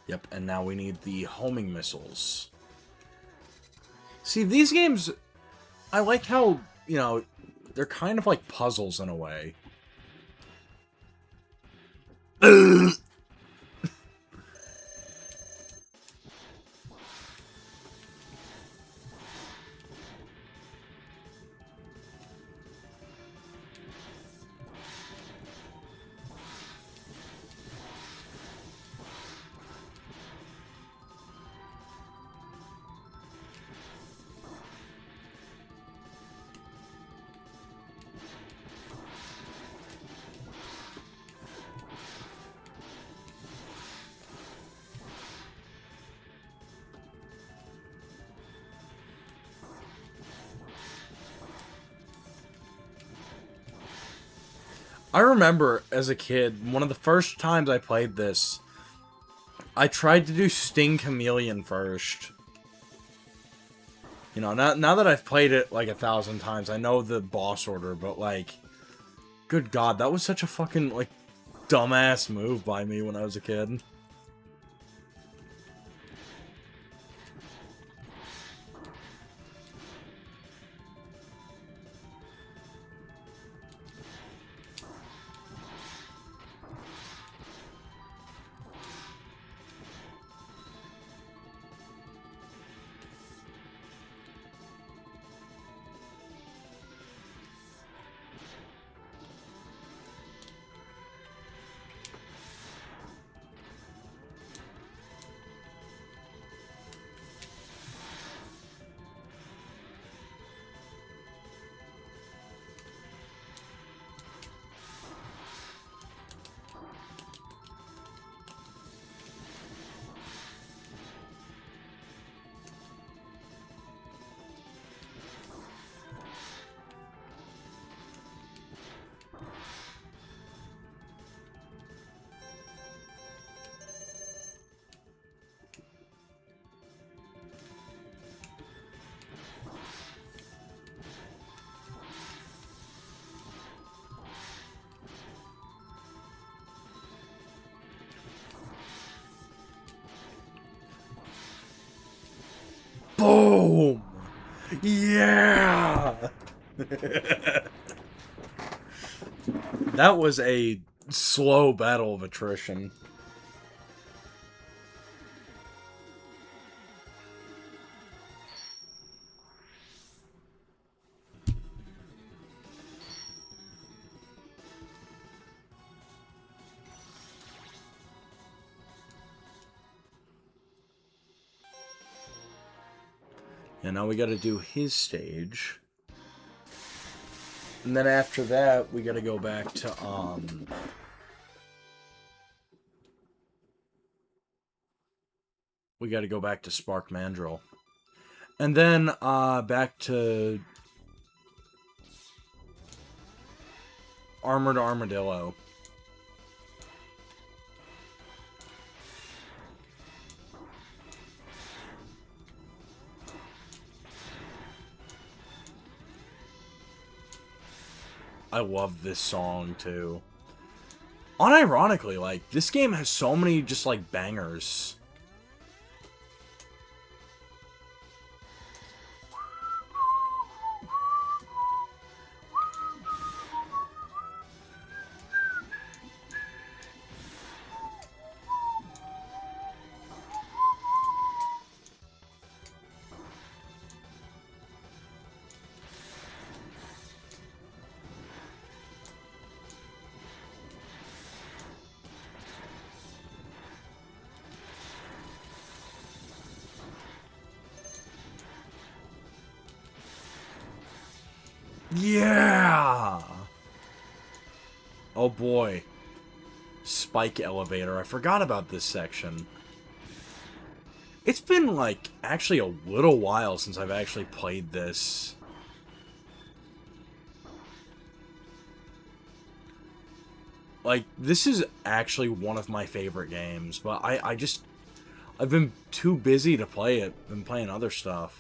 Yep, and now we need the homing missiles. See, these games, I like how, you know, they're kind of like puzzles in a way. I remember as a kid, one of the first times I played this, I tried to do Sting Chameleon first. You know, now that I've played it like 1,000 times, I know the boss order, but like, good God, that was such a fucking, like, dumbass move by me when I was a kid. Boom! Yeah! That was a slow battle of attrition. And now we gotta do his stage. And then after that, we gotta go back to, we gotta go back to Spark Mandrill. And then, back to Armored Armadillo. I love this song, too. Unironically, like, this game has so many just, like, bangers. Yeah! Oh boy. Spike elevator. I forgot about this section. It's been, like, actually a little while since I've actually played this. Like, this is actually one of my favorite games, but I've been too busy to play it. Been playing other stuff.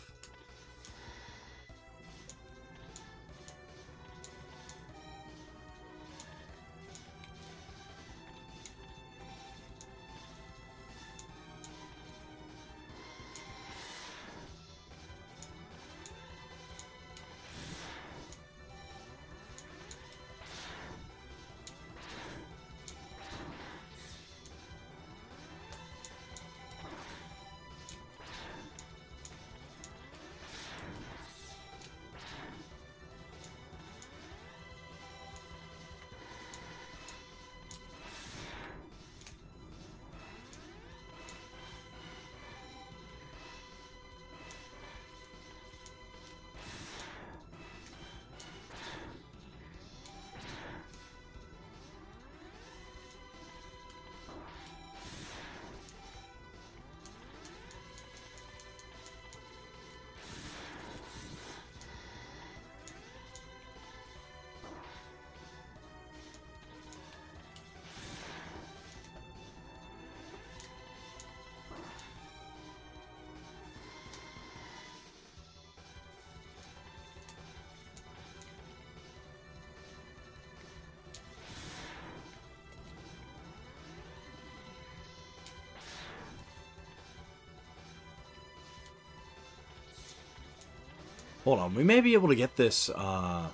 Hold on, we may be able to get this, Oh,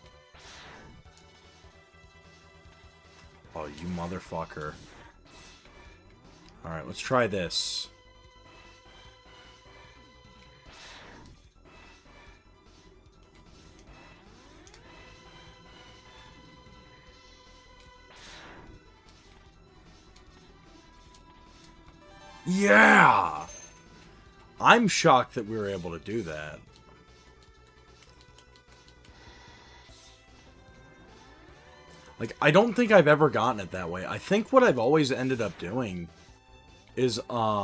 you motherfucker. Alright, let's try this. Yeah! I'm shocked that we were able to do that. Like, I don't think I've ever gotten it that way. I think what I've always ended up doing is, yeah,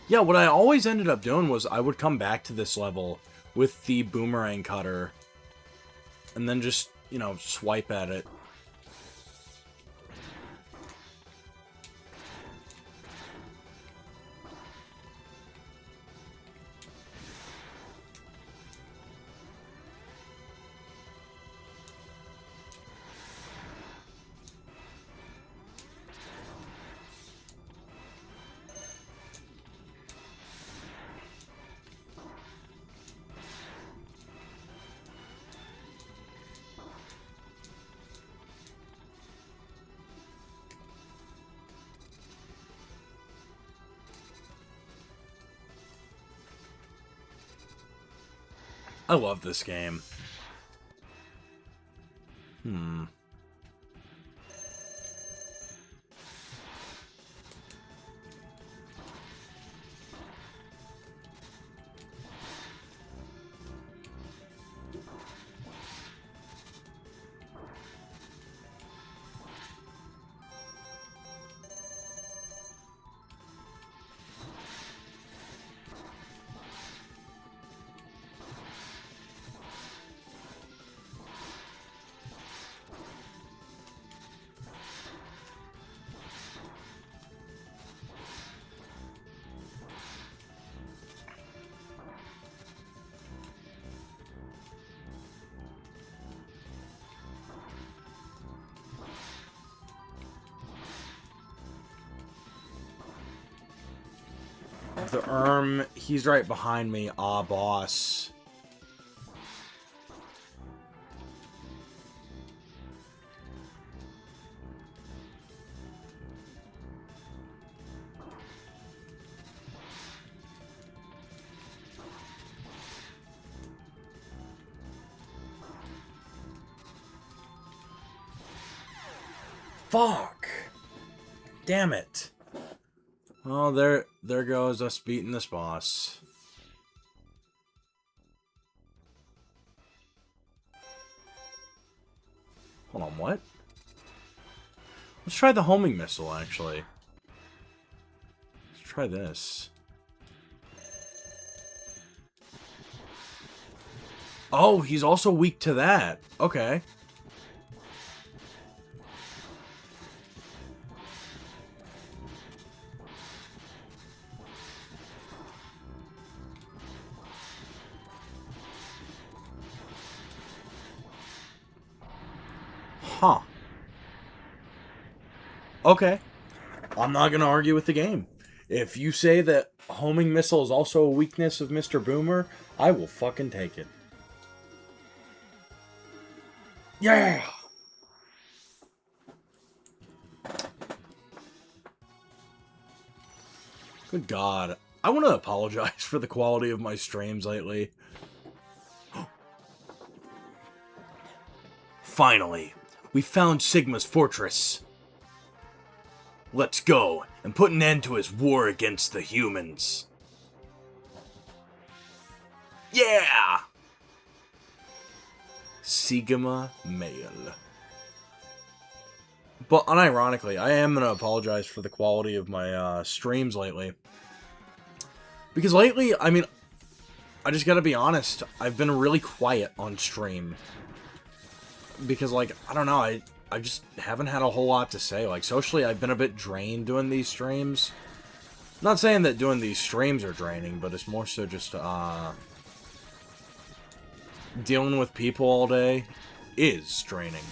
what I always ended up doing was I would come back to this level with the boomerang cutter and then just, you know, swipe at it. I love this game. Hmm. The he's right behind me. Ah, boss. Fuck. Damn it. Oh, there goes us beating this boss. Hold on, what? Let's try the homing missile, actually. Let's try this. Oh, he's also weak to that. Okay. Huh. Okay. I'm not going to argue with the game. If you say that homing missile is also a weakness of Mr. Boomer, I will fucking take it. Yeah! Good God. I want to apologize for the quality of my streams lately. Finally, we found Sigma's fortress. Let's go and put an end to his war against the humans. Yeah! Sigma male. But unironically, I am going to apologize for the quality of my streams lately. Because lately, I mean, I just gotta be honest, I've been really quiet on stream. Because, like, I don't know, I just haven't had a whole lot to say. Like, socially, I've been a bit drained doing these streams. Not saying that doing these streams are draining, but it's more so just, dealing with people all day is draining.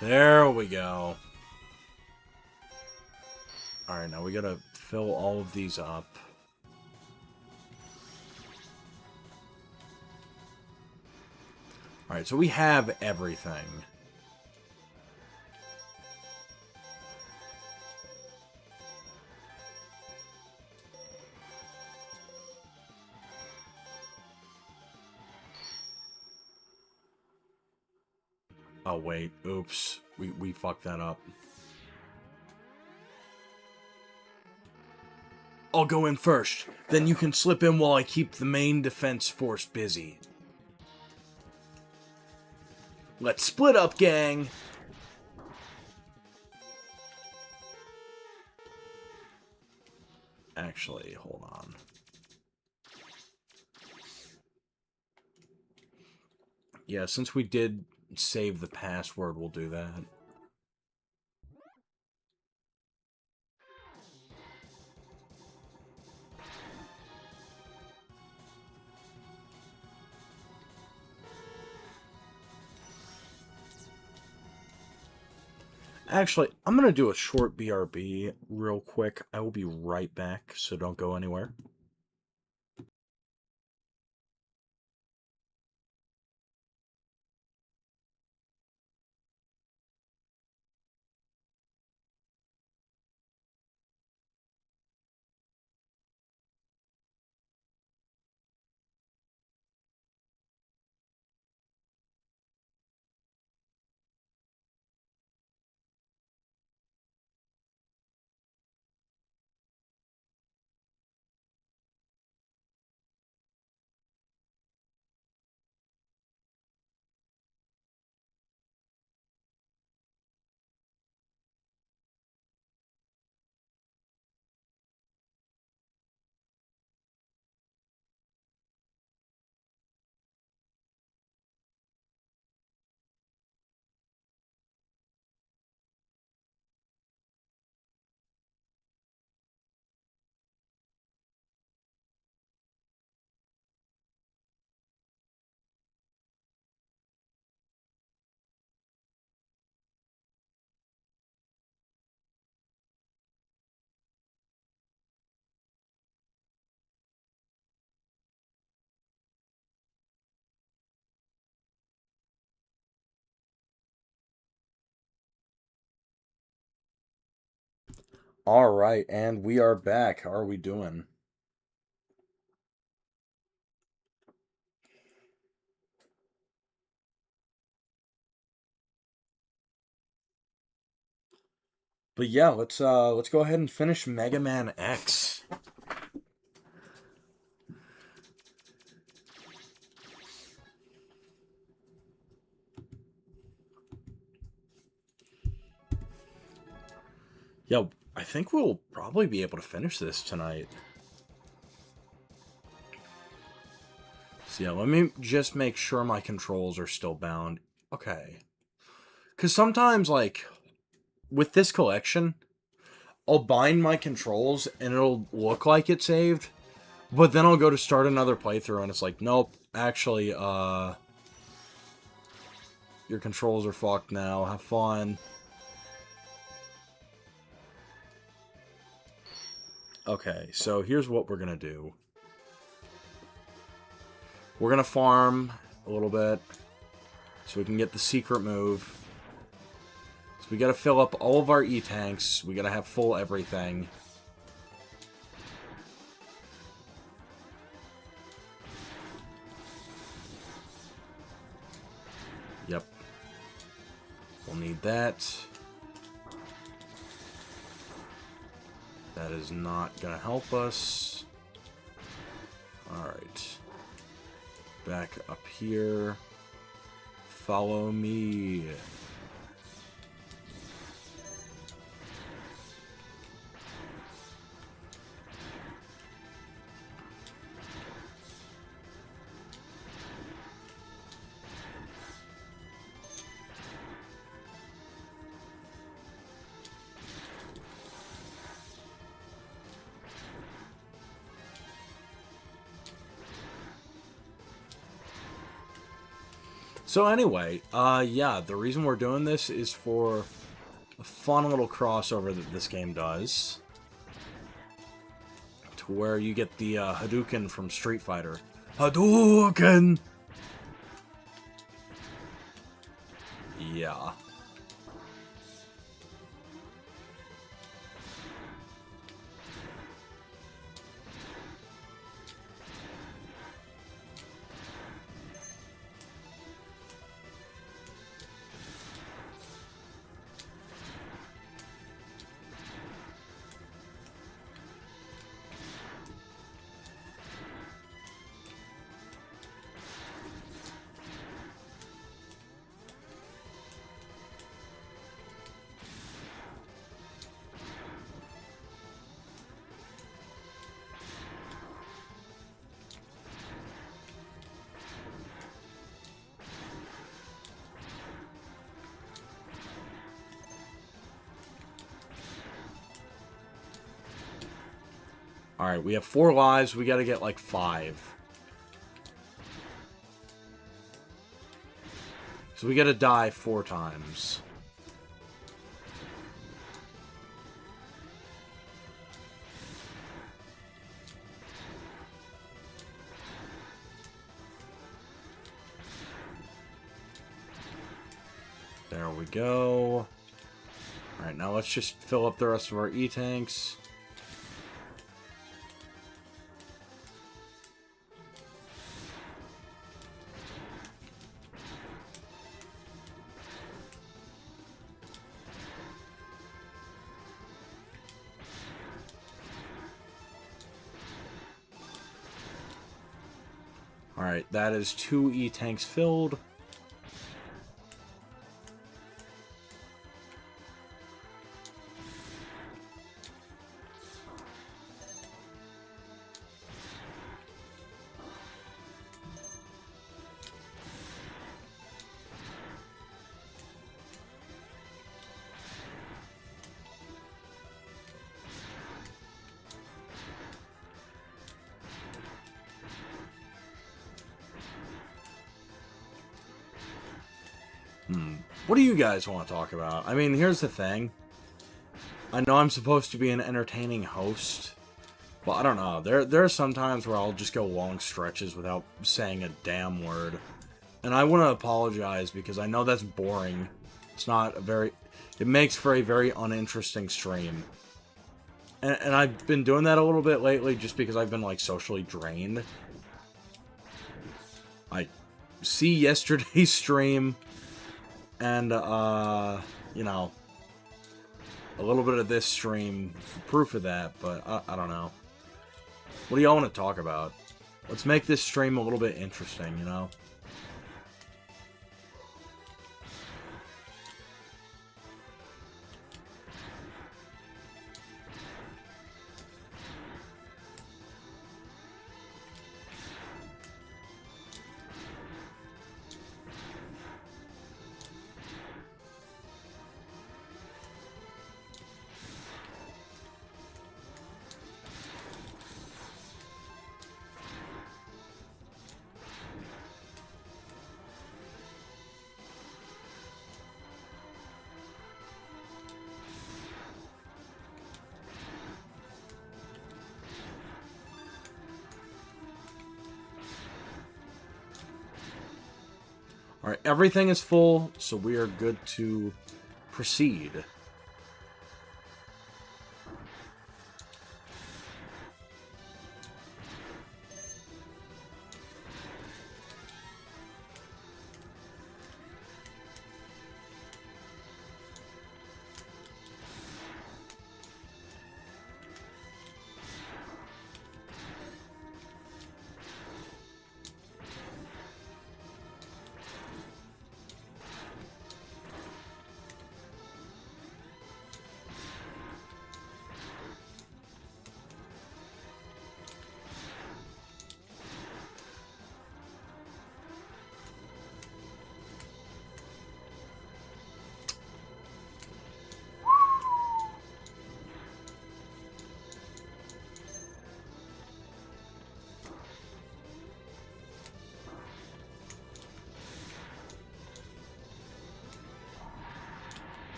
There we go. Alright, now we gotta fill all of these up. Alright, so we have everything. Oh, wait. Oops. We fucked that up. I'll go in first. Then you can slip in while I keep the main defense force busy. Let's split up, gang! Actually, hold on. Yeah, since we did save the password, we'll do that. Actually, I'm going to do a short BRB real quick. I will be right back, so don't go anywhere. All right, and we are back. How are we doing? But yeah, let's go ahead and finish Mega Man X. Yeah, I think we'll probably be able to finish this tonight. So yeah, let me just make sure my controls are still bound. Okay. Because sometimes, like, with this collection, I'll bind my controls and it'll look like it's saved, but then I'll go to start another playthrough and it's like, nope, actually, your controls are fucked now. Have fun. Okay, so here's what we're gonna do. We're gonna farm a little bit so we can get the secret move. So we gotta fill up all of our E-tanks. We gotta have full everything. Yep. We'll need that. That is not gonna help us. Alright. Back up here. Follow me. So anyway, yeah, the reason we're doing this is for a fun little crossover that this game does. To where you get the Hadouken from Street Fighter. Hadouken! Yeah. Alright, we have 4 lives. We gotta get like 5. So we gotta die 4 times. There we go. Alright, now let's just fill up the rest of our E-tanks. Alright, that is 2 E-tanks filled. What do you guys want to talk about? I mean, here's the thing. I know I'm supposed to be an entertaining host, but I don't know. There are some times where I'll just go long stretches without saying a damn word. And I want to apologize because I know that's boring. It's not a very... It makes for a very uninteresting stream. And I've been doing that a little bit lately just because I've been, like, socially drained. I see yesterday's stream and, you know, a little bit of this stream for proof of that, but I don't know. What do y'all want to talk about? Let's make this stream a little bit interesting, you know? Alright, everything is full, so we are good to proceed.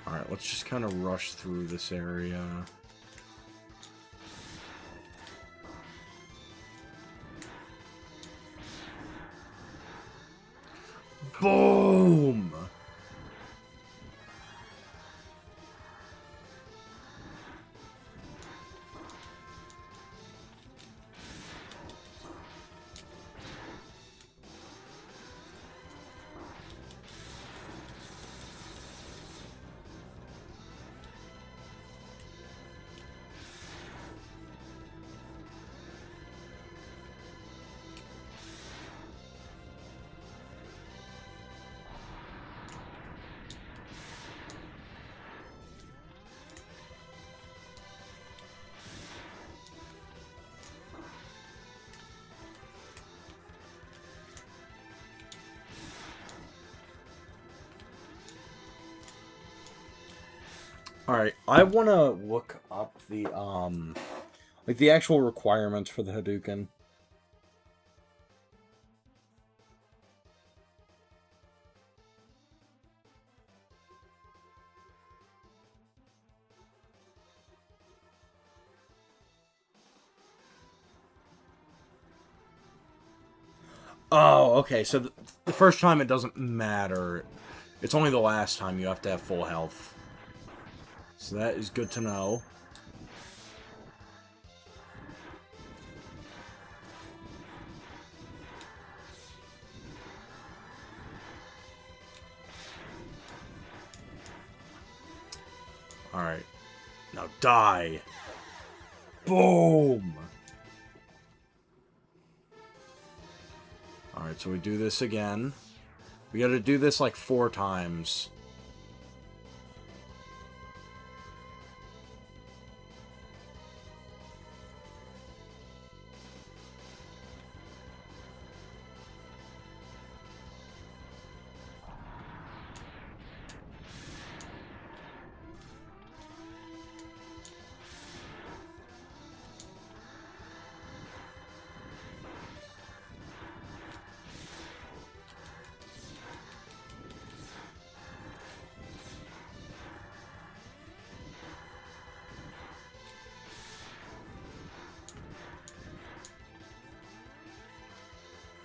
Alright, let's just kind of rush through this area. Boom! Alright, I want to look up the, like, the actual requirements for the Hadouken. Oh, okay, so the first time it doesn't matter. It's only the last time you have to have full health. So that is good to know. Alright. Now die. Boom! Alright, so we do this again. We gotta do this like 4 times.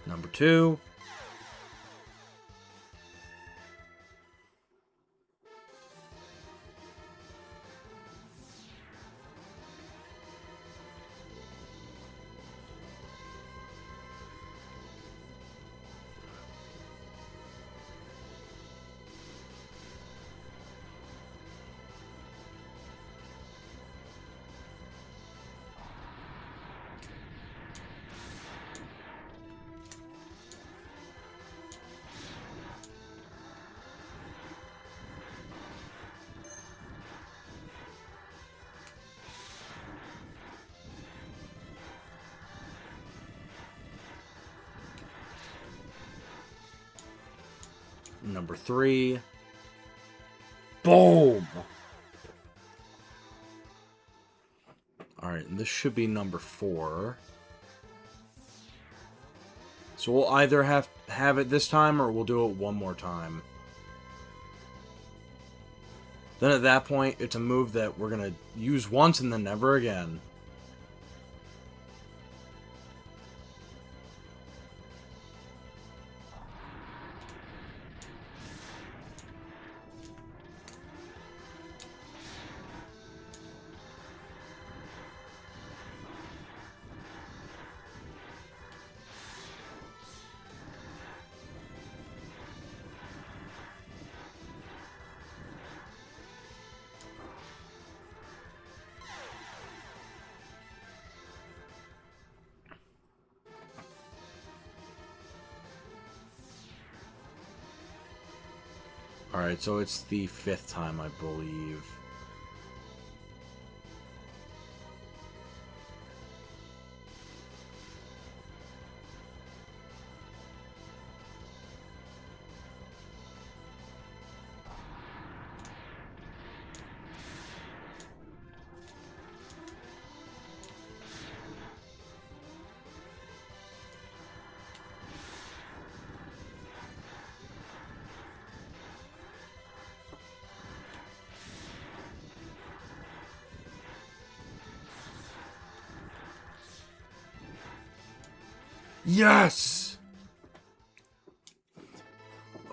Number 2. Number 3. Boom! Alright, and this should be number 4. So we'll either have it this time, or we'll do it one more time. Then at that point, it's a move that we're going to use once and then never again. Alright, so it's the 5th time, I believe. Yes!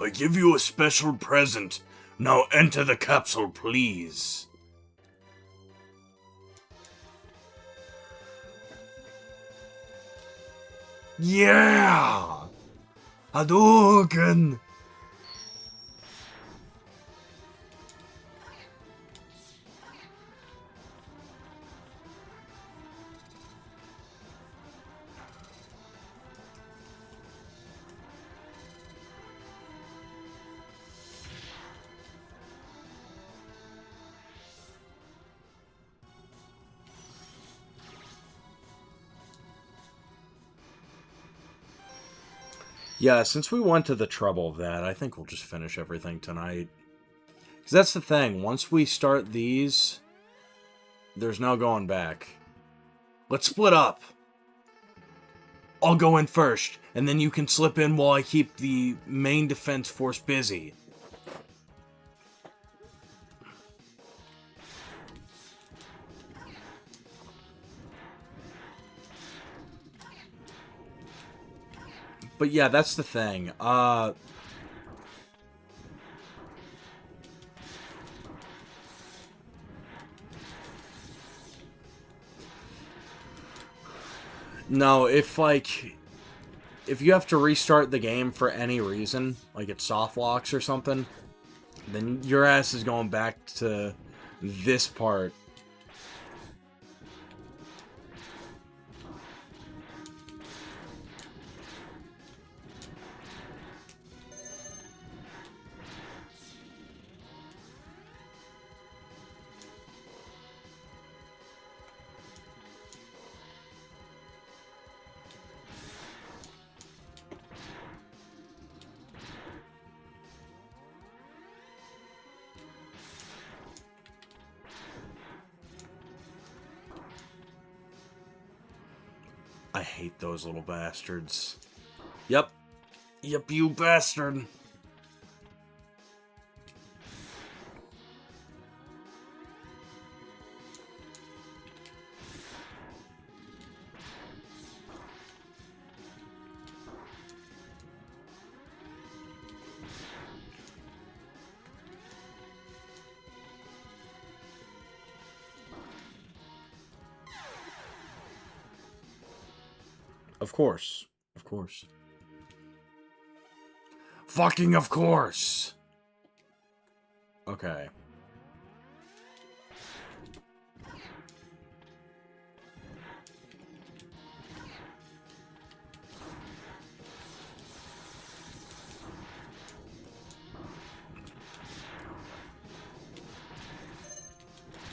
I give you a special present. Now enter the capsule, please. Yeah! Hadouken! Yeah, since we went to the trouble of that, I think we'll just finish everything tonight. Because that's the thing, once we start these, there's no going back. Let's split up. I'll go in first, and then you can slip in while I keep the main defense force busy. But yeah, that's the thing. No, if you have to restart the game for any reason, like it soft locks or something, then your ass is going back to this part. I hate those little bastards. Yep. Yep, you bastard. Of course. Of course. Fucking of course! Okay.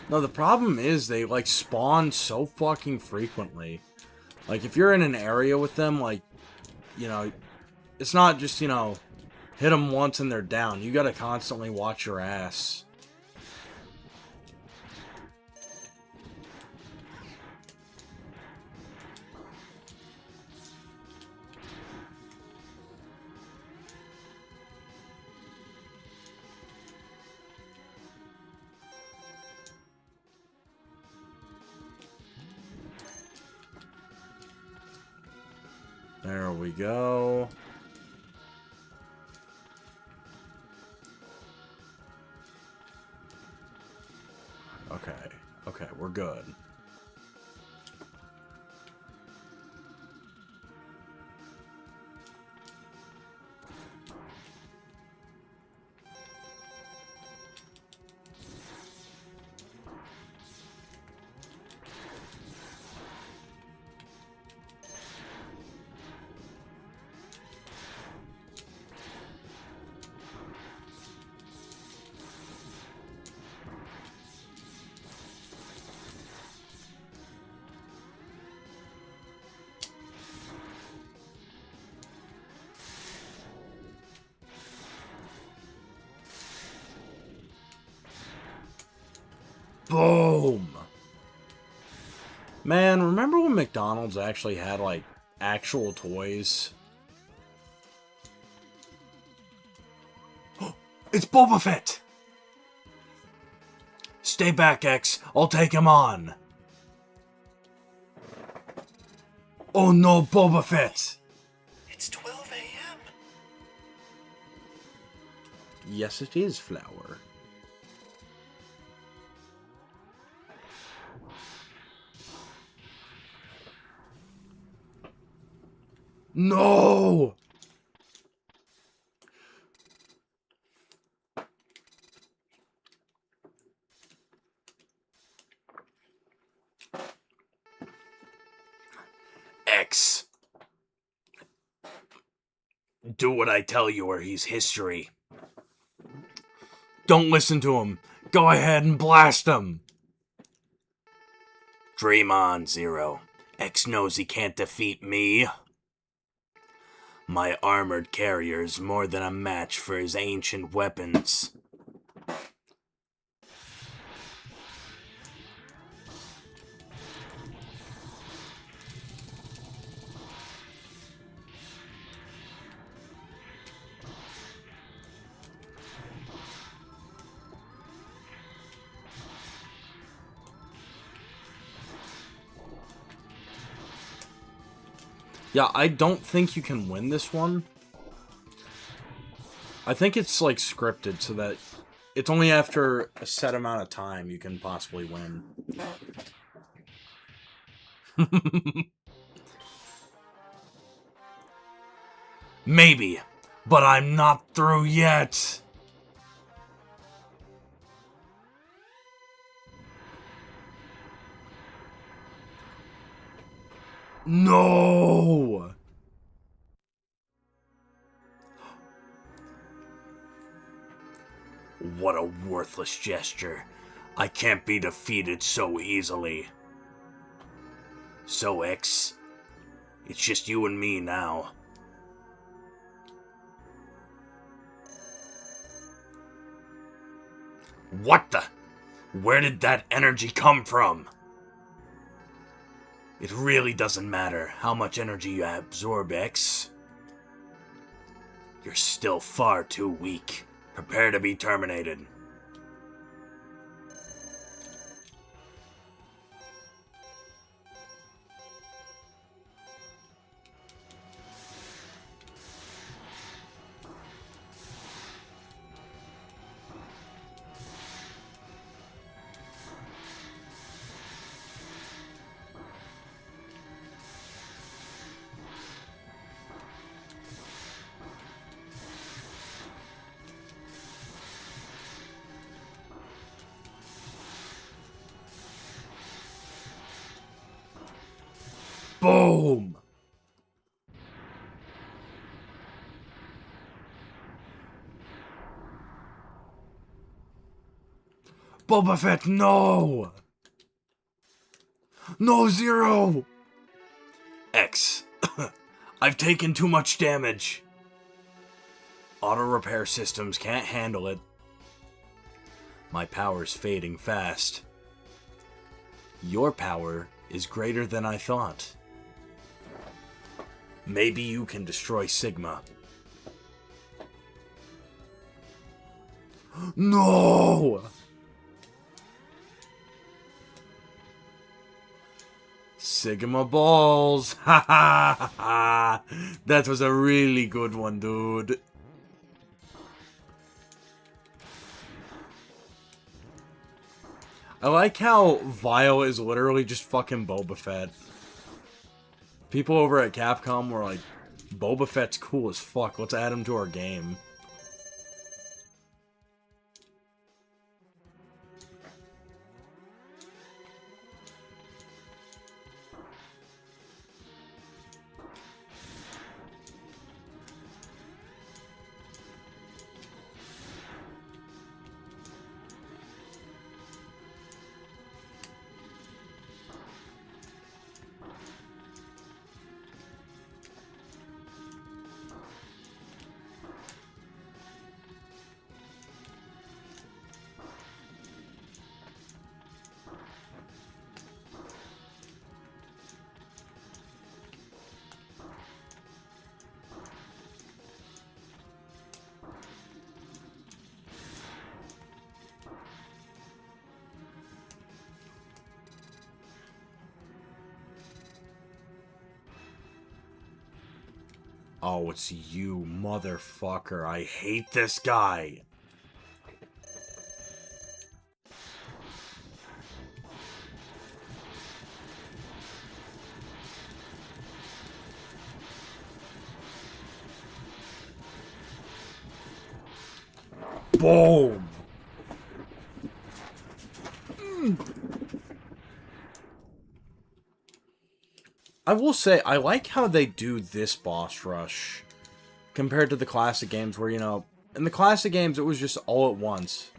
No, the problem is they, like, spawn so fucking frequently. Like, if you're in an area with them, like, you know, it's not just, you know, hit them once and they're down. You gotta constantly watch your ass. There we go. Okay, we're good. Boom! Man, remember when McDonald's actually had, like, actual toys? It's Boba Fett! Stay back, X. I'll take him on. Oh no, Boba Fett! It's 12 a.m. Yes, it is, Flower. No! X. Do what I tell you or he's history. Don't listen to him. Go ahead and blast him. Dream on, Zero. X knows he can't defeat me. My armored carrier's more than a match for his ancient weapons. Yeah, I don't think you can win this one. I think it's, like, scripted so that it's only after a set amount of time you can possibly win. Maybe, but I'm not through yet. No! What a worthless gesture. I can't be defeated so easily. So, X, it's just you and me now. What the? Where did that energy come from? It really doesn't matter how much energy you absorb, X. You're still far too weak. Prepare to be terminated. Boom! Boba Fett, no! No, Zero! X, I've taken too much damage. Auto repair systems can't handle it. My power's fading fast. Your power is greater than I thought. Maybe you can destroy Sigma. No! Sigma balls! Ha ha ha! That was a really good one, dude. I like how Vile is literally just fucking Boba Fett. People over at Capcom were like, Boba Fett's cool as fuck, let's add him to our game. Oh, it's you, motherfucker. I hate this guy. Boom! I will say, I like how they do this boss rush compared to the classic games where, you know, in the classic games it was just all at once.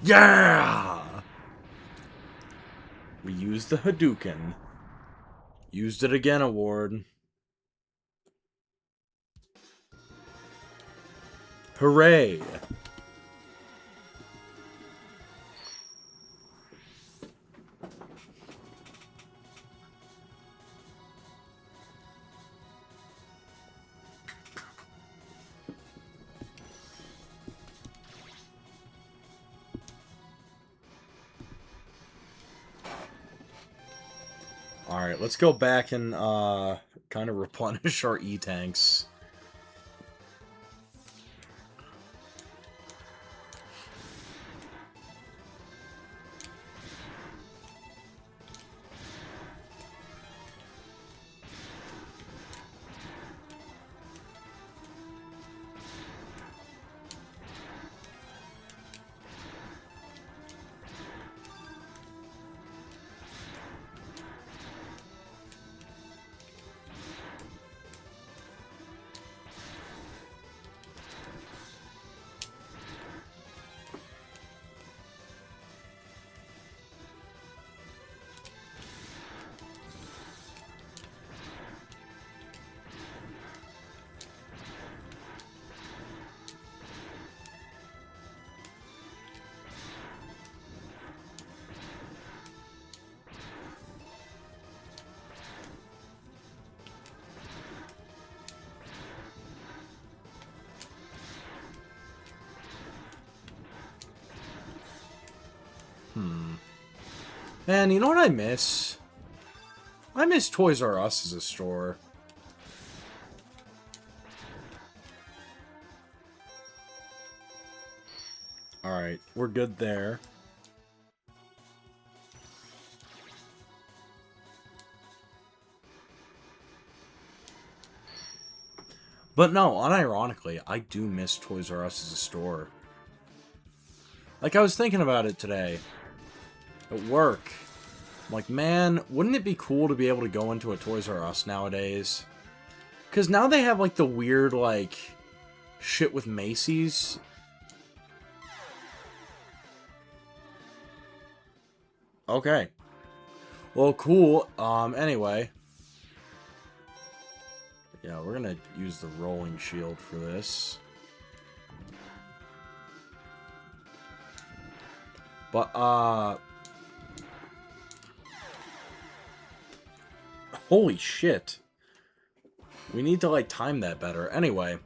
Yeah! We used the Hadouken. Used it again award. Hooray! Alright, let's go back and kind of replenish our E-tanks. Man, you know what I miss? I miss Toys R Us as a store. Alright, we're good there. But no, unironically, I do miss Toys R Us as a store. Like, I was thinking about it today. At work. I'm like, man, wouldn't it be cool to be able to go into a Toys R Us nowadays? Because now they have, like, the weird, like, shit with Macy's. Okay. Well, cool. Anyway. Yeah, we're gonna use the rolling shield for this. But, holy shit. We need to, like, time that better. Anyway.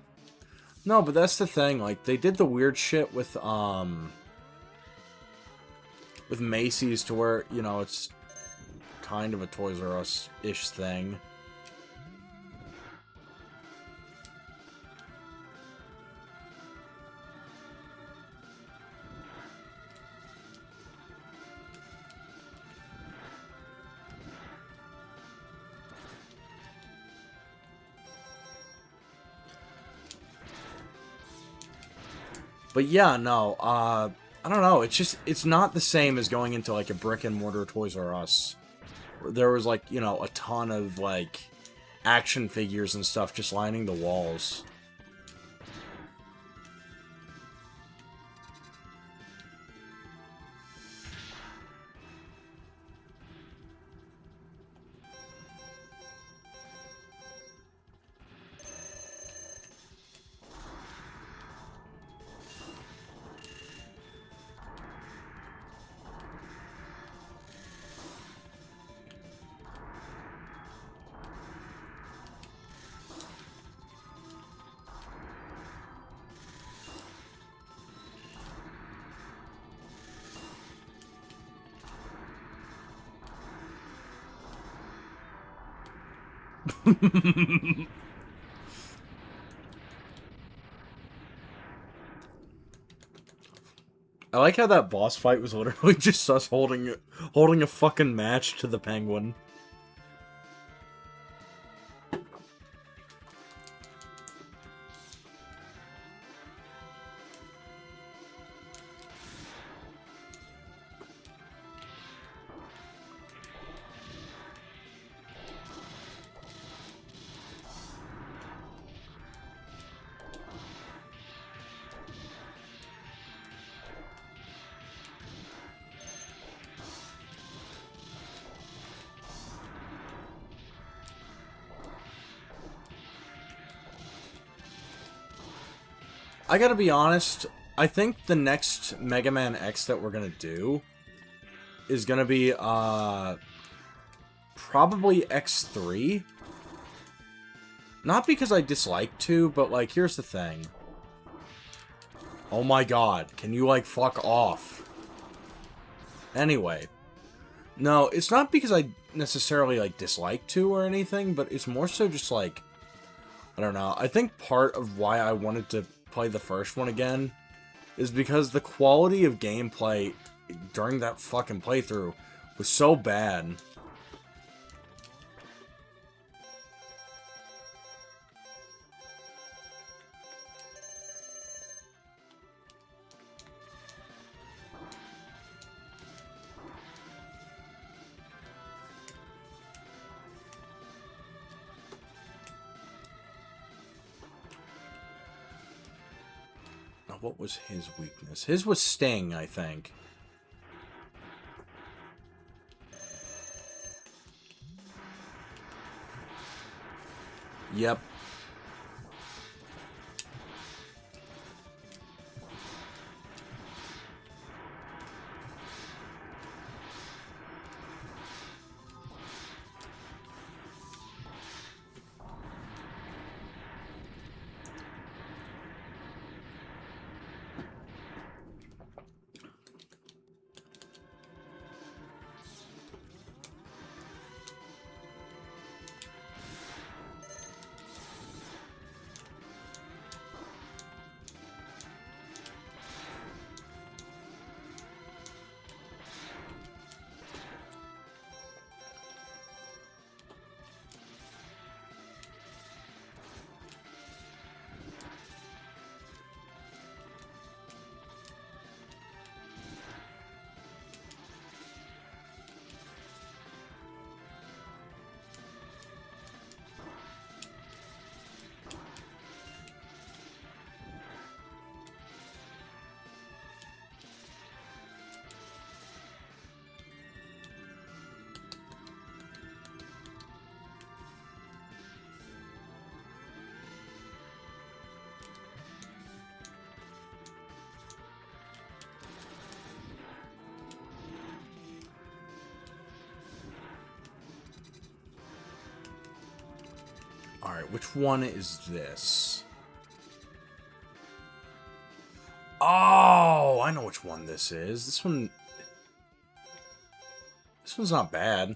No, but that's the thing. Like, they did the weird shit with Macy's to where, you know, it's kind of a Toys R Us-ish thing. But yeah, no, I don't know, it's not the same as going into, like, a brick-and-mortar Toys R Us. There was, like, you know, a ton of, like, action figures and stuff just lining the walls. I like how that boss fight was literally just us holding a fucking match to the penguin. I gotta be honest, I think the next Megaman X that we're gonna do is gonna be, probably X3. Not because I dislike 2, but, like, here's the thing. Oh my god, can you, like, fuck off? Anyway. No, it's not because I necessarily, like, dislike 2 or anything, but it's more so just, like, I don't know. I think part of why I wanted to play the first one again is because the quality of gameplay during that fucking playthrough was so bad. What was his weakness? His was Sting, I think. Yep. Alright, which one is this? Oh, I know which one this is. This one... This one's not bad.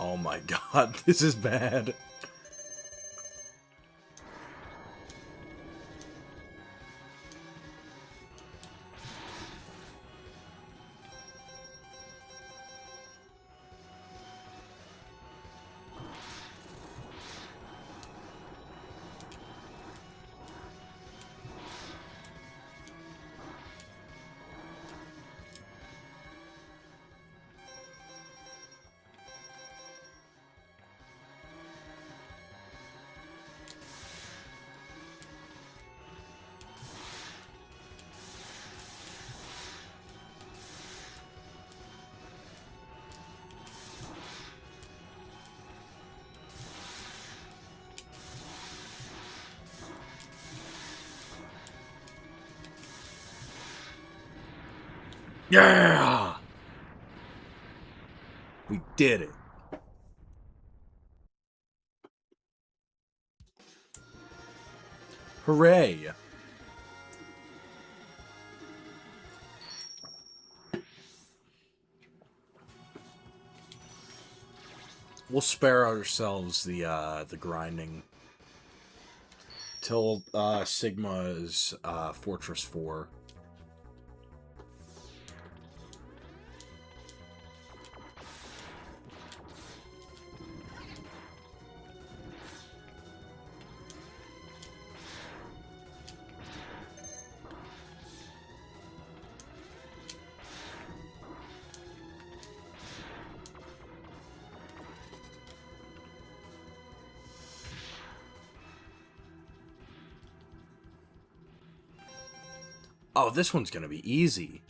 Oh my god, this is bad. Yeah! We did it. Hooray! We'll spare ourselves the grinding till Sigma's Fortress 4. Oh, this one's gonna be easy.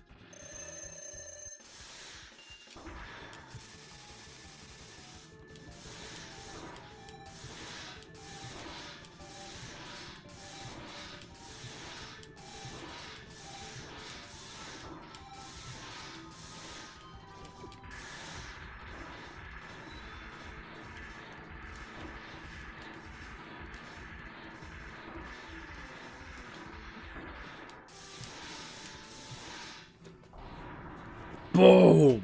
Boom!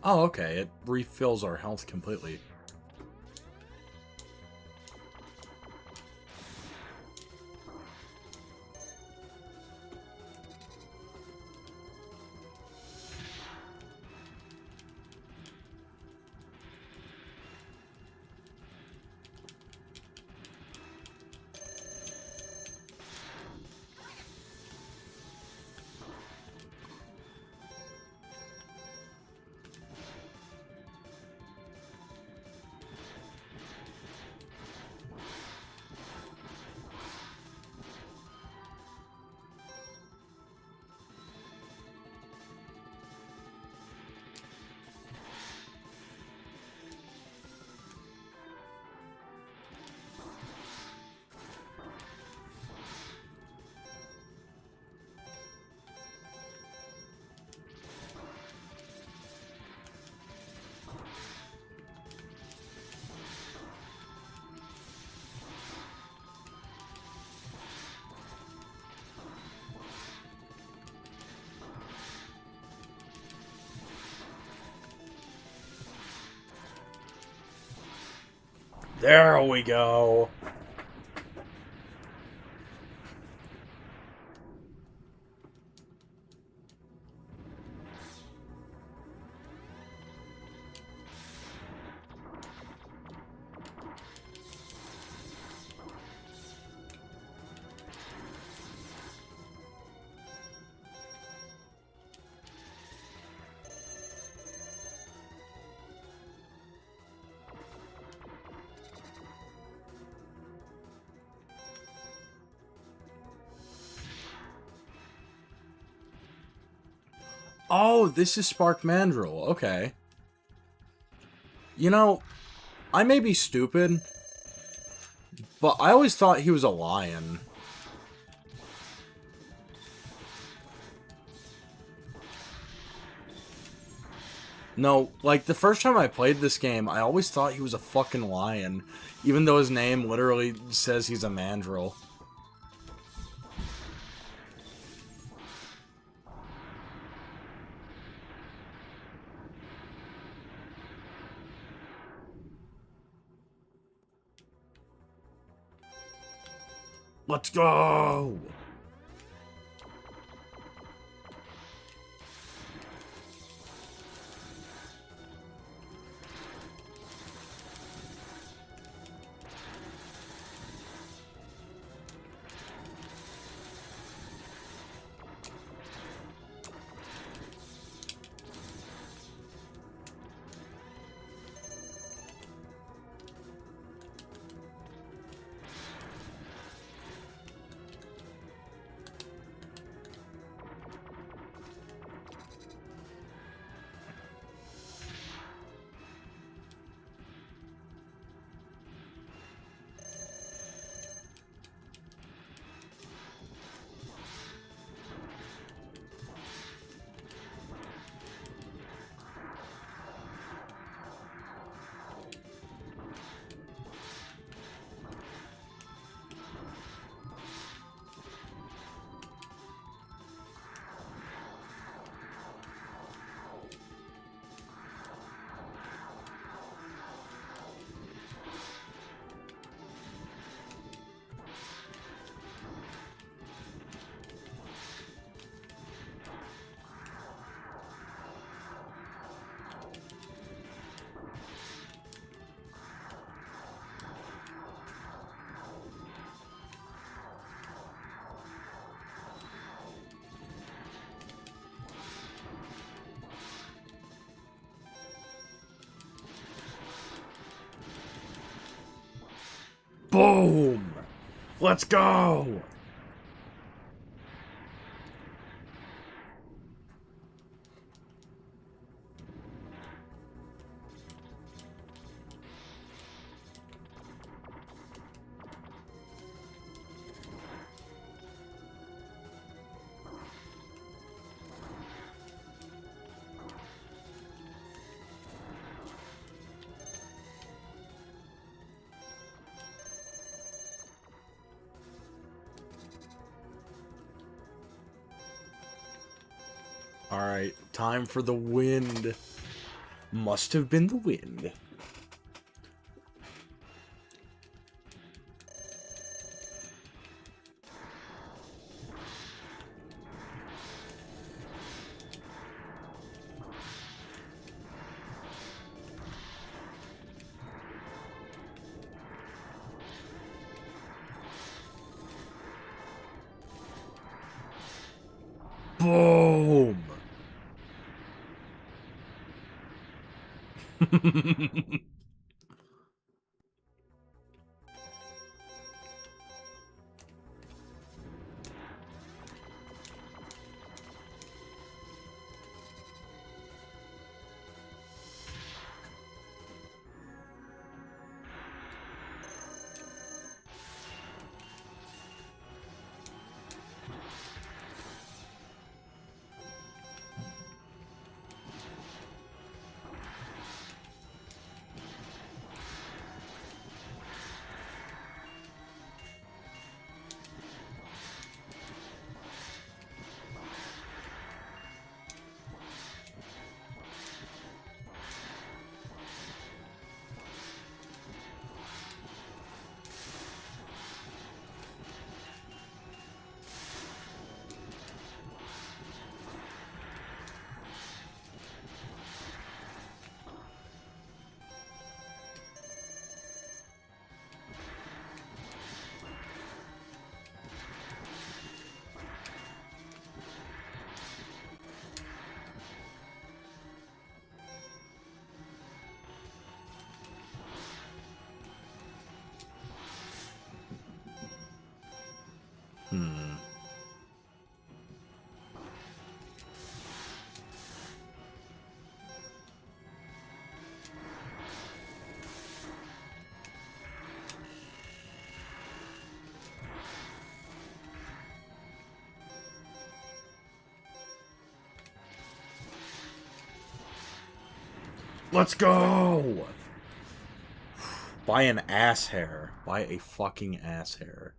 Oh, okay. It refills our health completely. There we go. Oh, this is Spark Mandrill. Okay. You know, I may be stupid, but I always thought he was a lion. No, like, the first time I played this game, I always thought he was a fucking lion, even though his name literally says he's a mandrill. Let's go! Boom! Let's go! Alright, time for the wind. Must have been the wind. Boom! Let's go! Buy an ass hair. Buy a fucking ass hair.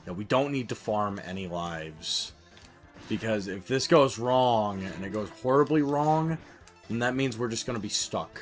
Yeah, we don't need to farm any lives. Because if this goes wrong, and it goes horribly wrong, then that means we're just going to be stuck.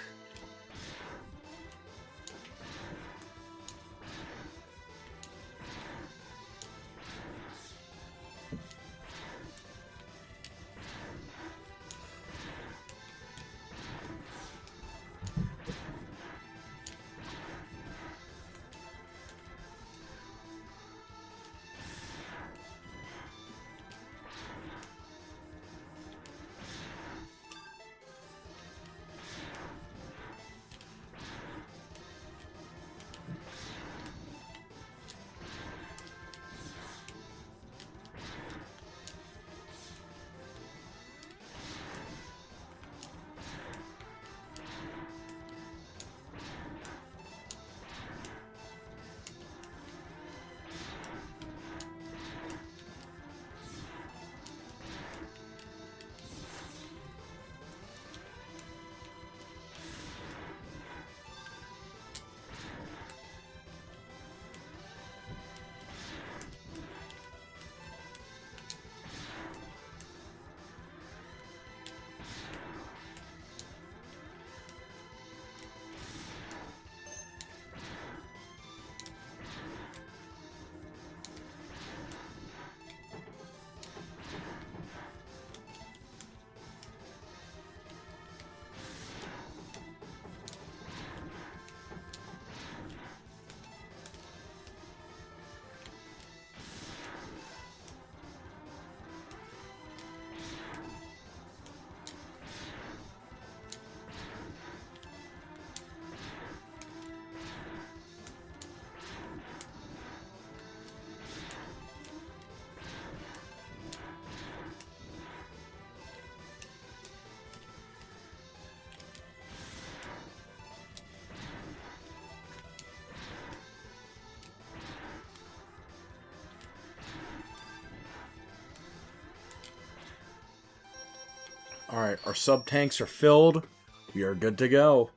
Alright, our sub-tanks are filled. We are good to go.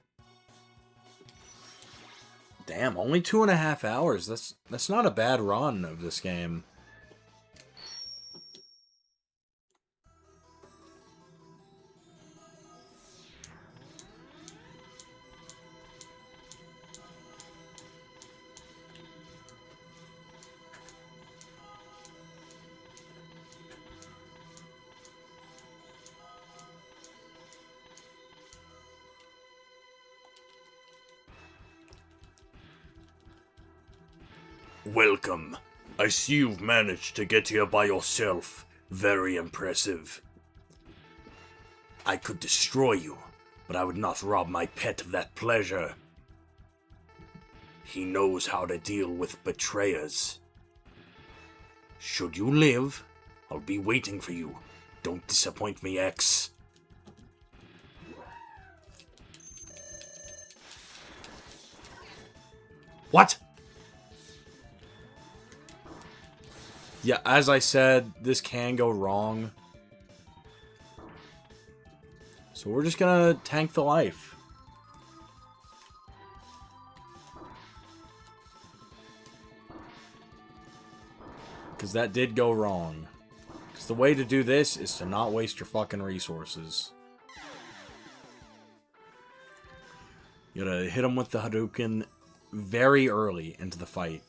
Damn, only 2.5 hours. That's not a bad run of this game. Welcome. I see you've managed to get here by yourself. Very impressive. I could destroy you, but I would not rob my pet of that pleasure. He knows how to deal with betrayers. Should you live, I'll be waiting for you. Don't disappoint me, X. What? Yeah, as I said, this can go wrong. So we're just gonna tank the life. Because that did go wrong. So the way to do this is to not waste your fucking resources. You gotta hit him with the Hadouken very early into the fight.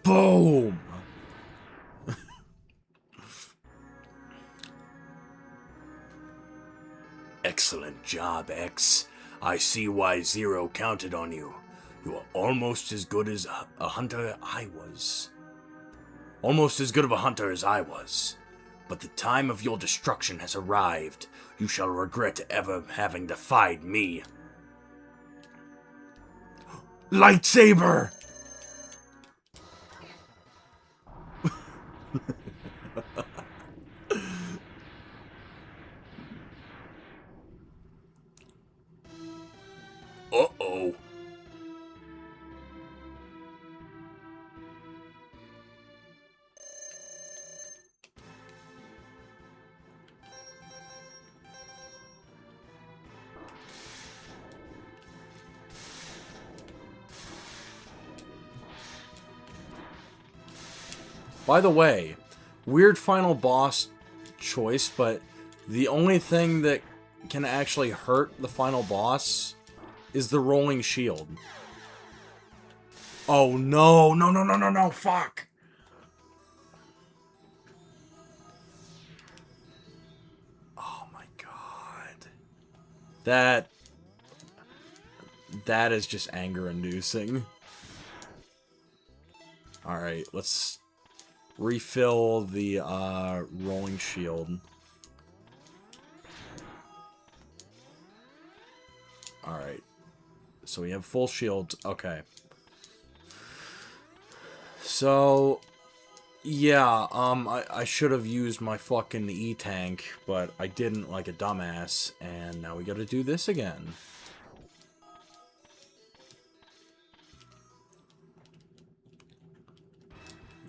Boom! Excellent job, X. I see why Zero counted on you. You are almost as good as a hunter I was. Almost as good of a hunter as I was. But the time of your destruction has arrived. You shall regret ever having defied me. Lightsaber! Uh-oh. By the way, weird final boss choice, but the only thing that can actually hurt the final boss is the rolling shield. Oh no, no, no, no, no, no, fuck! Oh my god. That is just anger-inducing. Alright, let's refill the rolling shield. Alright. So we have full shields. Okay. So, yeah, I should have used my fucking E-Tank, but I didn't like a dumbass, and now we gotta do this again.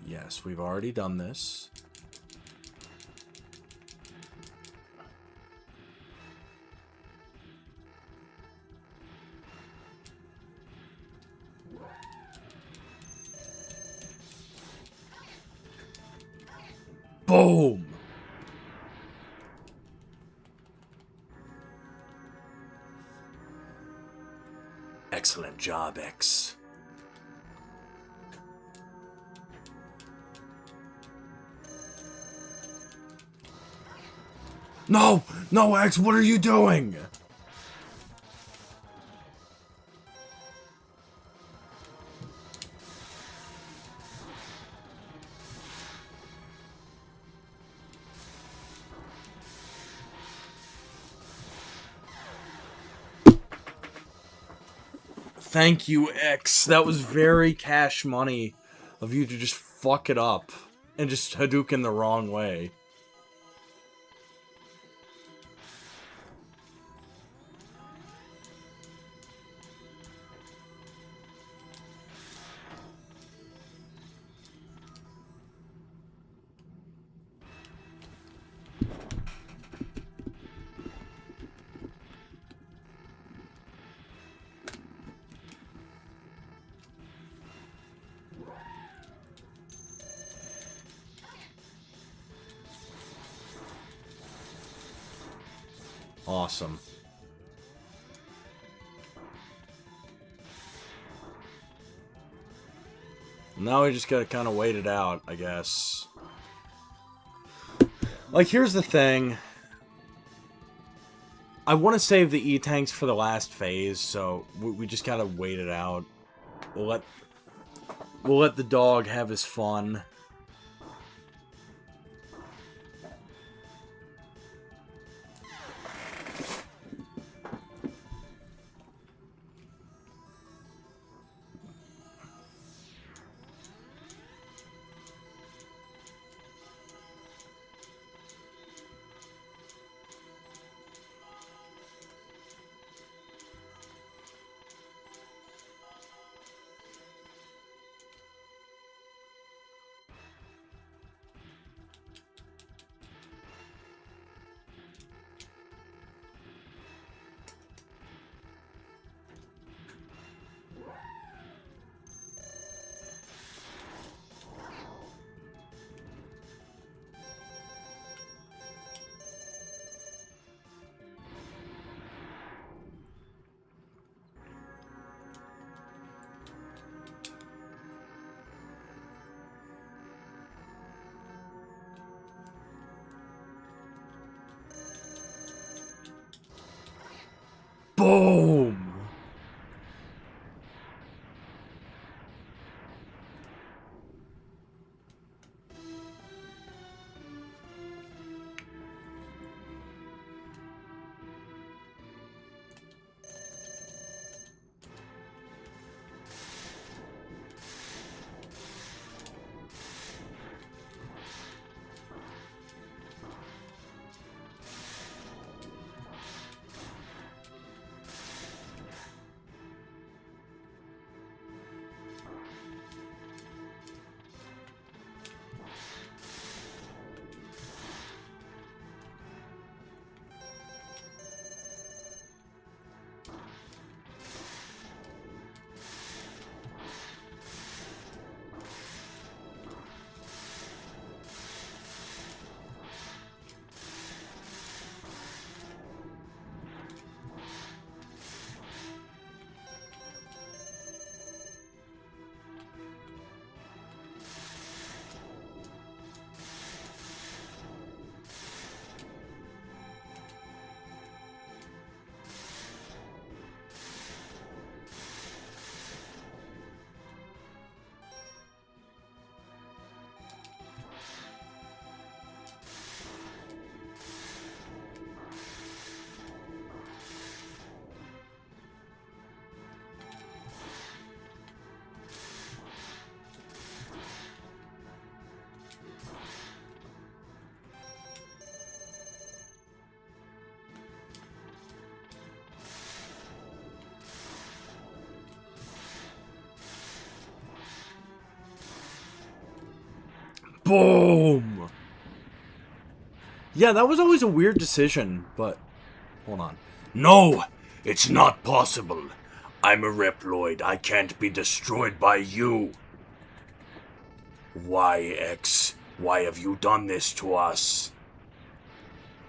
Yes, we've already done this. Boom! Excellent job, X. No! No, X, what are you doing? Thank you, X. That was very cash money of you to just fuck it up and just Hadouken the wrong way. Awesome. Now we just gotta kind of wait it out, I guess. Like, here's the thing. I want to save the E-Tanks for the last phase, so we just gotta wait it out. We'll let the dog have his fun. Boom! Boom! Yeah, that was always a weird decision, but... Hold on. No! It's not possible. I'm a Reploid. I can't be destroyed by you. Why, X? Why have you done this to us?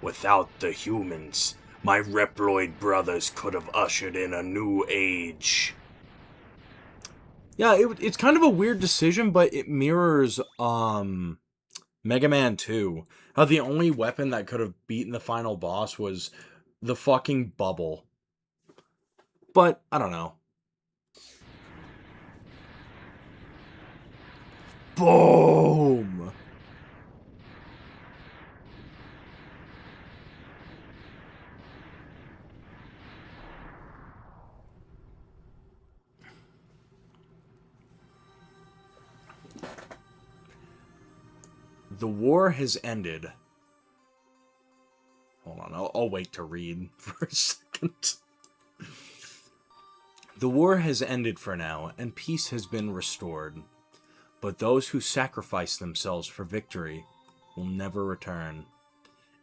Without the humans, my Reploid brothers could have ushered in a new age. Yeah, it's kind of a weird decision, but it mirrors, Mega Man 2. How the only weapon that could have beaten the final boss was the fucking bubble. But, I don't know. Boom! The war has ended. Hold on, I'll wait to read for a second. The war has ended for now, and peace has been restored. But those who sacrifice themselves for victory will never return.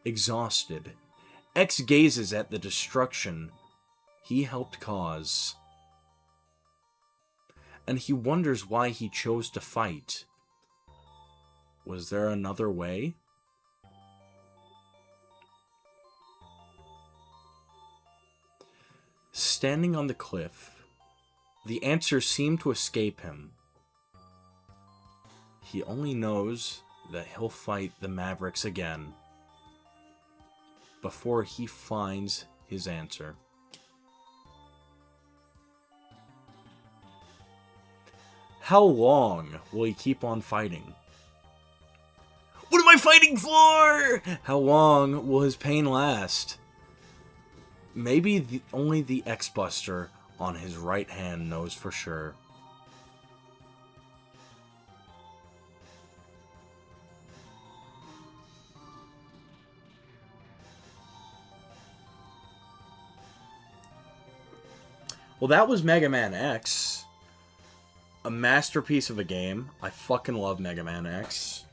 Exhausted, X gazes at the destruction he helped cause. And he wonders why he chose to fight. Was there another way? Standing on the cliff, the answers seem to escape him. He only knows that he'll fight the Mavericks again before he finds his answer. How long will he keep on fighting? What am I fighting for? How long will his pain last? Maybe only the X-Buster on his right hand knows for sure. Well, that was Mega Man X. A masterpiece of a game. I fucking love Mega Man X.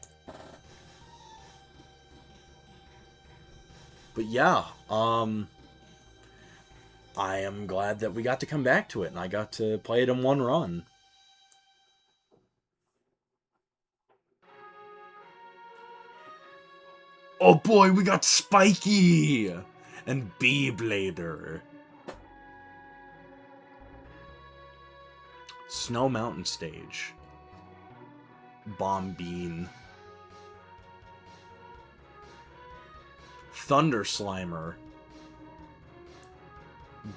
But yeah, I am glad that we got to come back to it, and I got to play it in one run. Oh boy, we got Spiky! And Beyblader. Snow Mountain Stage. Bomb Bean. Thunder Slimer.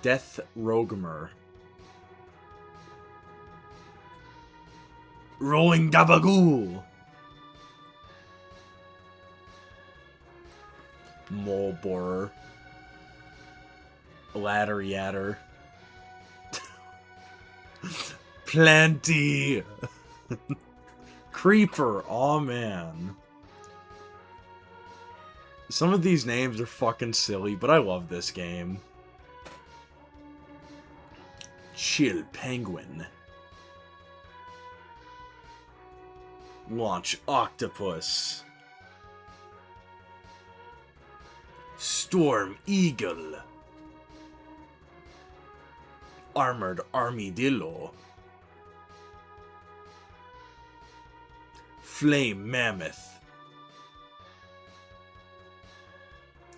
Death Rogemer. Rolling Gabagool. Mole Borer. Ladder Yatter. Plenty. Creeper. Oh man. Some of these names are fucking silly, but I love this game. Chill Penguin. Launch Octopus. Storm Eagle. Armored Armadillo. Flame Mammoth.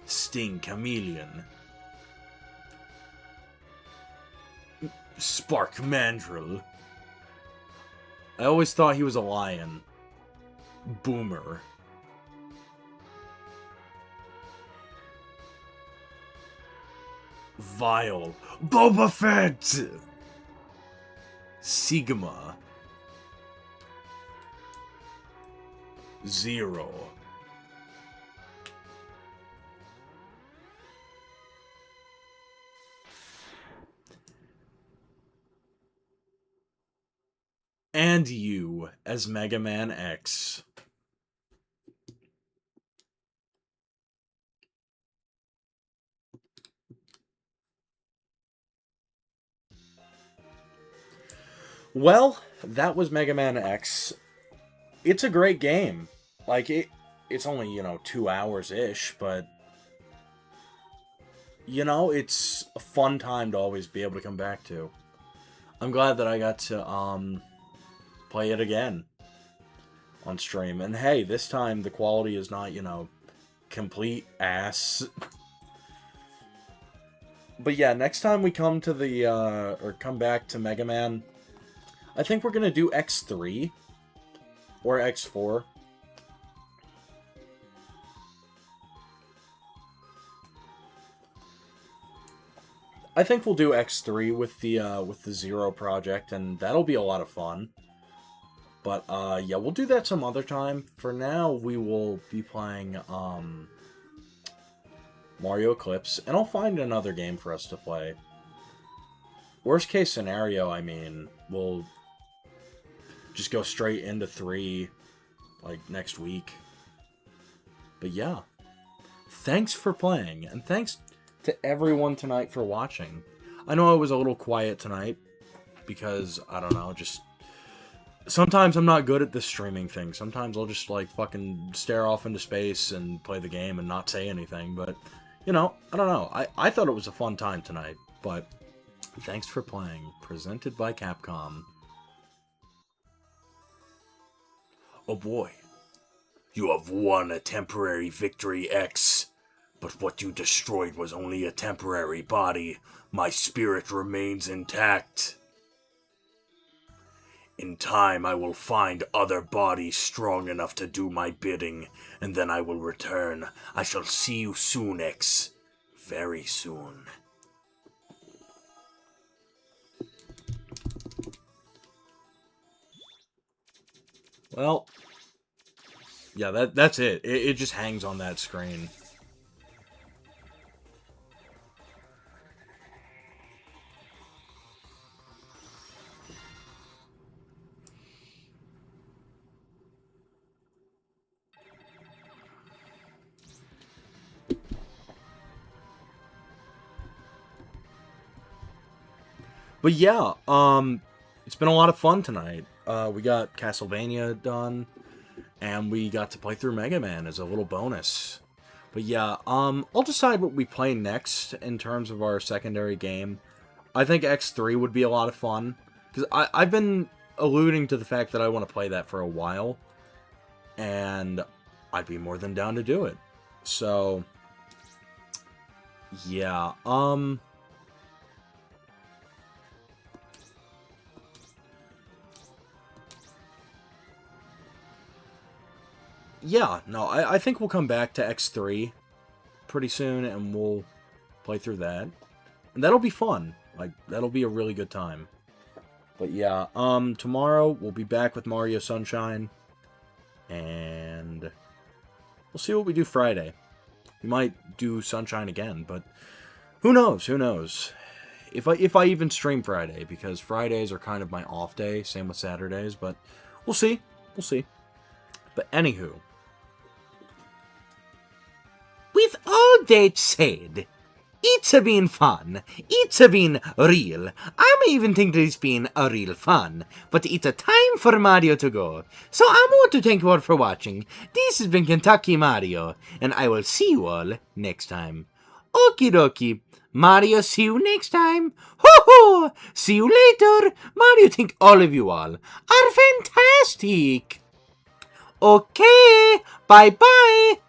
Sting Chameleon. Spark Mandrill. I always thought he was a lion. Boomer. Vile. Boba Fett! Sigma. Zero. And you as Megaman X. Well, that was Megaman X. It's a great game. Like, it's only, 2 hours-ish, but... it's a fun time to always be able to come back to. I'm glad that I got to, play it again on stream. And hey, this time the quality is not, complete ass. But yeah, next time we come to the, or come back to Mega Man, I think we're gonna do X3 or X4. I think we'll do X3 with the Zero project, and that'll be a lot of fun. But yeah, we'll do that some other time. For now, we will be playing Mario Eclipse, and I'll find another game for us to play. Worst case scenario, I mean, we'll just go straight into 3, like, next week. But yeah, thanks for playing, and thanks to everyone tonight for watching. I know I was a little quiet tonight, because, I don't know, just... Sometimes I'm not good at this streaming thing. Sometimes I'll just, like, fucking stare off into space and play the game and not say anything, but, I don't know. I thought it was a fun time tonight, but thanks for playing. Presented by Capcom. Oh boy. You have won a temporary victory, X. But what you destroyed was only a temporary body. My spirit remains intact. In time, I will find other bodies strong enough to do my bidding, and then I will return. I shall see you soon, X. Very soon. Well, yeah, that's it. It just hangs on that screen. But yeah, it's been a lot of fun tonight. We got Castlevania done, and we got to play through Mega Man as a little bonus. But yeah, I'll decide what we play next in terms of our secondary game. I think X3 would be a lot of fun, because I've been alluding to the fact that I want to play that for a while, and I'd be more than down to do it. So, yeah, yeah, no, I think we'll come back to X3 pretty soon, and we'll play through that. And that'll be fun. Like, that'll be a really good time. But yeah, tomorrow we'll be back with Mario Sunshine. And we'll see what we do Friday. We might do Sunshine again, but who knows? Who knows? If I even stream Friday, because Fridays are kind of my off day, same with Saturdays, but we'll see. We'll see. But anywho, With all that said, it's a been fun. It's a been real. I'm even think that it's been a real fun. But it's a time for Mario to go. So I want to thank you all for watching. This has been Kentucky Mario, and I will see you all next time. Okie dokie. Mario, see you next time. Ho ho! See you later. Mario think all of you all are fantastic. Okay, bye bye.